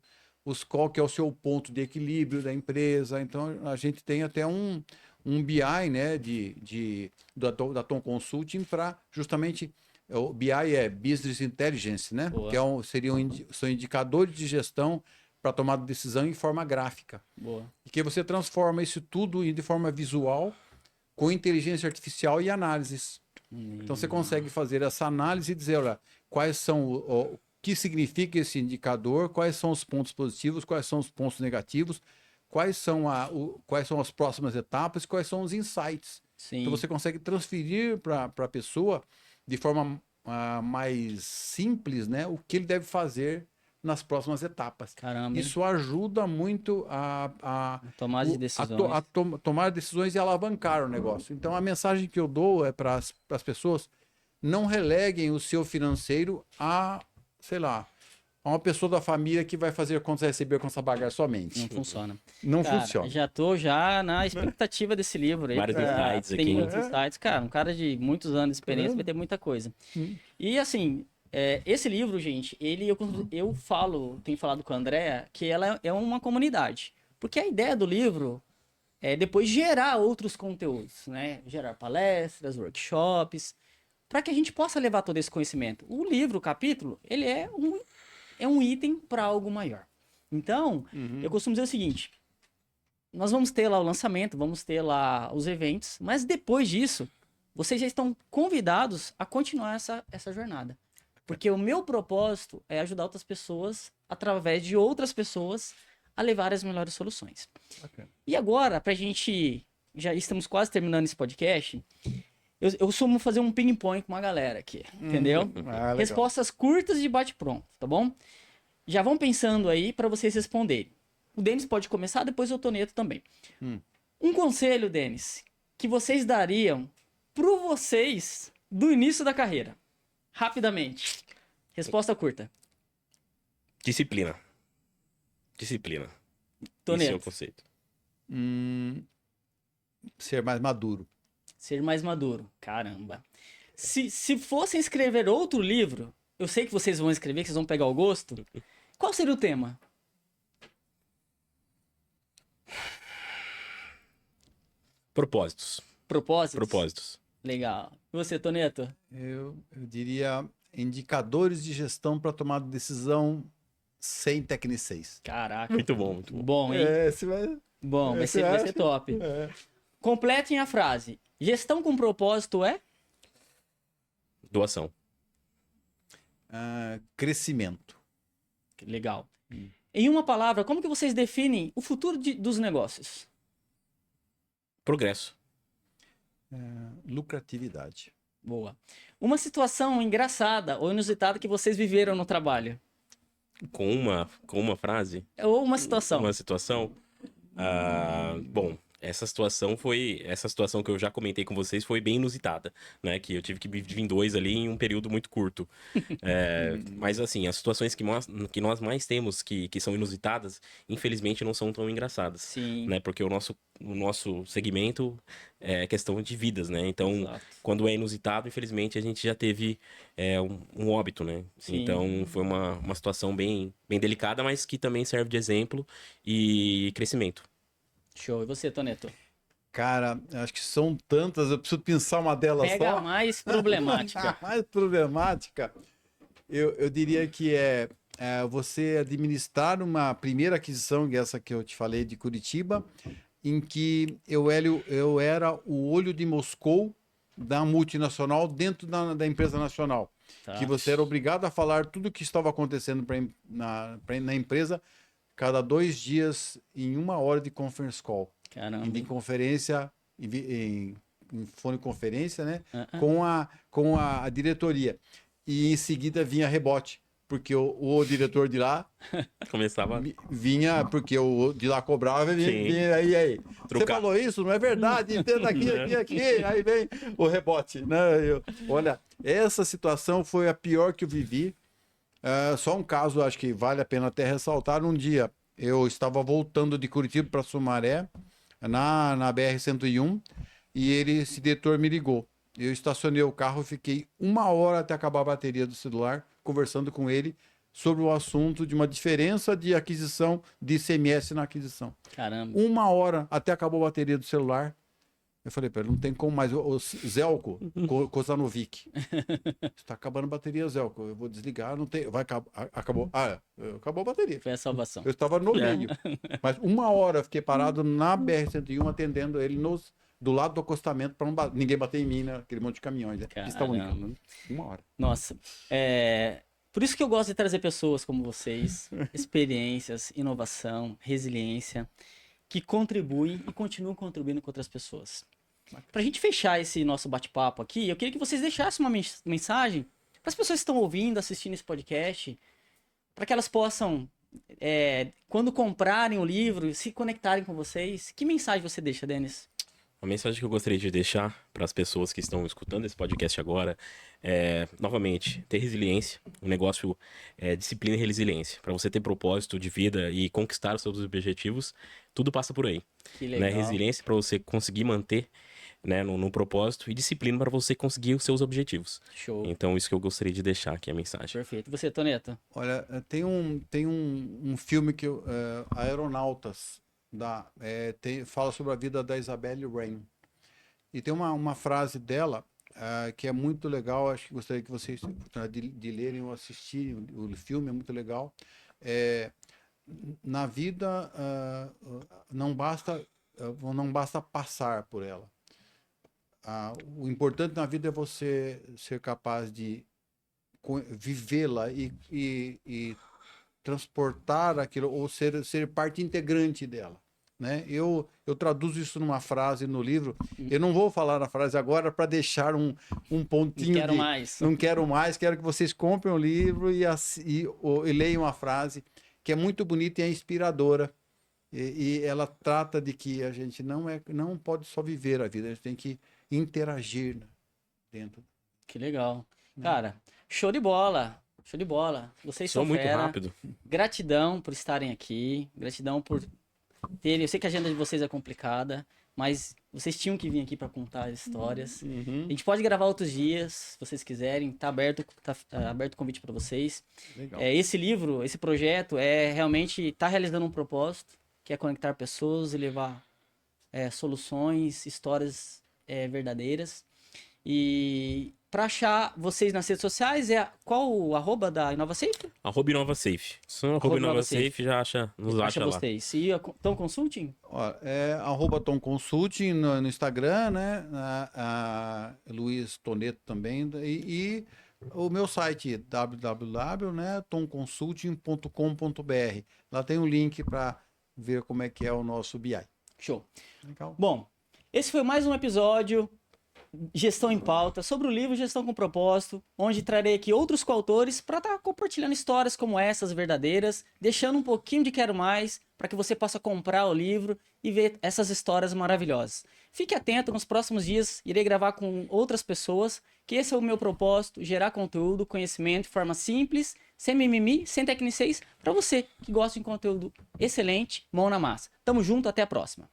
B: qual que é o seu ponto de equilíbrio da empresa. Então, a gente tem até um um BI, né, da Tom Consulting para justamente o BI é Business Intelligence, né?
A: Boa.
B: Que são indicadores de gestão para tomada de decisão em forma gráfica.
A: Boa.
B: E que você transforma isso tudo de forma visual com inteligência artificial e análises. Então você consegue fazer essa análise e dizer, olha, quais são o que significa esse indicador, quais são os pontos positivos, quais são os pontos negativos, quais são as próximas etapas, quais são os insights.
A: Sim.
B: Então você consegue transferir para a pessoa de forma mais simples, né, o que ele deve fazer nas próximas etapas.
A: Caramba.
B: Isso ajuda muito a
A: Tomar de decisões.
B: tomar decisões e alavancar o negócio. Então, a mensagem que eu dou é para as pessoas: não releguem o seu financeiro a, sei lá, a uma pessoa da família que vai fazer contas a receber com essa bagagem somente.
A: Não funciona.
B: Não
A: Cara,
B: funciona.
A: já tô na expectativa desse livro aí.
C: Vários insights
A: Tem
C: aqui.
A: muitos insights. Cara, um cara de muitos anos de experiência vai ter muita coisa. E assim, esse livro, gente, eu tenho falado com a Andrea que ela é uma comunidade. Porque a ideia do livro é depois gerar outros conteúdos, né? Gerar palestras, workshops, para que a gente possa levar todo esse conhecimento. O livro, o capítulo, ele é um item para algo maior. Então, eu costumo dizer o seguinte: nós vamos ter lá o lançamento, vamos ter lá os eventos, mas depois disso, vocês já estão convidados a continuar essa jornada. Porque o meu propósito é ajudar outras pessoas, através de outras pessoas, a levar as melhores soluções.
B: Bacana.
A: E agora, pra gente, já estamos quase terminando esse podcast, eu costumo fazer um ping-pong com uma galera aqui, entendeu?
B: Legal.
A: Respostas curtas de bate-pronto, tá bom? Já vão pensando aí para vocês responderem. O Denis pode começar, depois o Toneto também. Um conselho, Denis, que vocês dariam pro vocês do início da carreira. Rapidamente. Resposta curta.
C: Disciplina. Disciplina. Esse é o
A: Toneto.
C: conceito.
B: Ser mais maduro.
A: Ser mais maduro. Caramba. Se fossem escrever outro livro, eu sei que vocês vão escrever, que vocês vão pegar o gosto. Qual seria o tema?
C: Propósitos.
A: Propósitos?
C: Propósitos.
A: Legal. E você, Toneto?
B: Eu diria indicadores de gestão para tomar decisão sem tecnicês.
A: Caraca.
C: Muito bom, muito bom.
A: Bom, hein?
B: Você vai...
A: Bom, vai
B: você
A: ser
B: acha?
A: top. Completem a frase. Gestão com propósito é?
C: Doação.
B: Crescimento.
A: Legal. Em uma palavra, como que vocês definem o futuro dos negócios?
C: Progresso.
B: Lucratividade.
A: Boa. Uma situação engraçada ou inusitada que vocês viveram no trabalho?
C: Com uma frase,
A: Ou uma situação?
C: uma situação. Bom, essa situação que eu já comentei com vocês foi bem inusitada, né? Que eu tive que dividir em dois ali em um período muito curto. Mas assim, as situações que nós mais temos que são inusitadas, infelizmente não são tão engraçadas.
A: Sim.
C: Né? Porque o nosso segmento é questão de vidas, né? Então,
A: Exato.
C: quando é inusitado, infelizmente a gente já teve um óbito, né?
A: Sim.
C: Então, foi uma situação bem, bem delicada, mas que também serve de exemplo e crescimento.
A: Show. E você, Toneto?
B: Cara, acho que são tantas, eu preciso pensar uma delas
A: Pega
B: só.
A: a mais problemática.
B: Mais problemática. Eu diria que é você administrar uma primeira aquisição, que é essa que eu te falei de Curitiba, em que eu era o olho de Moscou da multinacional dentro da empresa nacional.
A: Tá.
B: Que você era obrigado a falar tudo o que estava acontecendo na empresa cada 2 dias em 1 hora de conference call.
A: Caramba.
B: Em conferência, em fone conferência, né?
A: Uh-uh.
B: Com a diretoria. E em seguida vinha rebote, porque o diretor de lá
C: Começava
B: vinha, porque o de lá cobrava,
C: Sim.
B: vinha aí. Você
C: Trucar.
B: falou isso, não é verdade? Entenda aqui. Aí vem o rebote, né? Olha, essa situação foi a pior que eu vivi. Só um caso, acho que vale a pena até ressaltar. Um dia, eu estava voltando de Curitiba para Sumaré, na BR-101, e esse diretor me ligou. Eu estacionei o carro, fiquei 1 hora até acabar a bateria do celular, conversando com ele sobre o assunto de uma diferença de aquisição de ICMS na aquisição.
A: Caramba.
B: 1 hora até acabou a bateria do celular. Eu falei para ele, não tem como mais. O Zelco, Kozanovic. Está acabando a bateria, Zelco. Eu vou desligar, não tem. Vai acabar. Acabou. Acabou a bateria.
A: Foi a salvação.
B: Eu estava no meio. Mas 1 hora eu fiquei parado na BR-101 atendendo ele do lado do acostamento para ninguém bater em mim, né? Aquele monte de caminhões. Né? Pista única. 1 hora.
A: Nossa. Por isso que eu gosto de trazer pessoas como vocês, experiências, inovação, resiliência, que contribuem e continuam contribuindo com outras pessoas. Para a gente fechar esse nosso bate-papo aqui, eu queria que vocês deixassem uma mensagem para as pessoas que estão ouvindo, assistindo esse podcast, para que elas possam, quando comprarem o livro, se conectarem com vocês. Que mensagem você deixa, Denis?
C: A mensagem que eu gostaria de deixar para as pessoas que estão escutando esse podcast agora é, novamente, ter resiliência. O negócio é disciplina e resiliência. Para você ter propósito de vida e conquistar os seus objetivos, tudo passa por aí.
A: Que legal.
C: Né? Resiliência para você conseguir manter, né, no propósito, e disciplina para você conseguir os seus objetivos.
A: Show.
C: Então, isso que eu gostaria de deixar aqui, a mensagem.
A: Perfeito. E você, Toneto?
B: Olha, tem um filme que Aeronautas fala sobre a vida da Isabelle Rain. E tem uma frase dela que é muito legal, acho que gostaria que vocês de lerem ou assistirem. O filme é muito legal. Na vida não basta passar por ela. O importante na vida é você ser capaz de vivê-la e transportar aquilo, ou ser parte integrante dela, né? Eu traduzo isso numa frase no livro. Eu não vou falar a frase agora para deixar um pontinho.
A: Não quero mais.
B: Não quero mais, quero que vocês comprem o livro e leiam a frase, que é muito bonita e é inspiradora. E ela trata de que a gente não pode só viver a vida, a gente tem que interagir dentro.
A: Que legal. Cara, show de bola. Show de bola. Vocês são
C: muito
A: fera.
C: rápido.
A: Gratidão por estarem aqui. Gratidão por terem. Eu sei que a agenda de vocês é complicada, mas vocês tinham que vir aqui para contar as histórias.
B: Uhum.
A: A gente pode gravar outros dias, se vocês quiserem. Tá aberto o convite para vocês.
B: Legal.
A: Esse livro, esse projeto realmente tá realizando um propósito, que é conectar pessoas e levar soluções, histórias verdadeiras. E para achar vocês nas redes sociais, qual o arroba da InovaSafe?
C: @InovaSafe. Só @InovaSafe já acha lá.
A: Vocês. E a Tom Consulting?
B: Ó, @Tom Consulting no Instagram, né? Luiz Toneto também. E o meu site, www.tomconsulting.com.br. Lá tem um link para ver como é que é o nosso BI.
A: Show.
B: Legal.
A: Bom, esse foi mais um episódio Gestão em Pauta, sobre o livro Gestão com Propósito, onde trarei aqui outros coautores para estar compartilhando histórias como essas verdadeiras, deixando um pouquinho de quero mais, para que você possa comprar o livro e ver essas histórias maravilhosas. Fique atento, nos próximos dias irei gravar com outras pessoas, que esse é o meu propósito, gerar conteúdo, conhecimento de forma simples, sem mimimi, sem tecnicês, para você que gosta de conteúdo excelente, mão na massa. Tamo junto, até a próxima.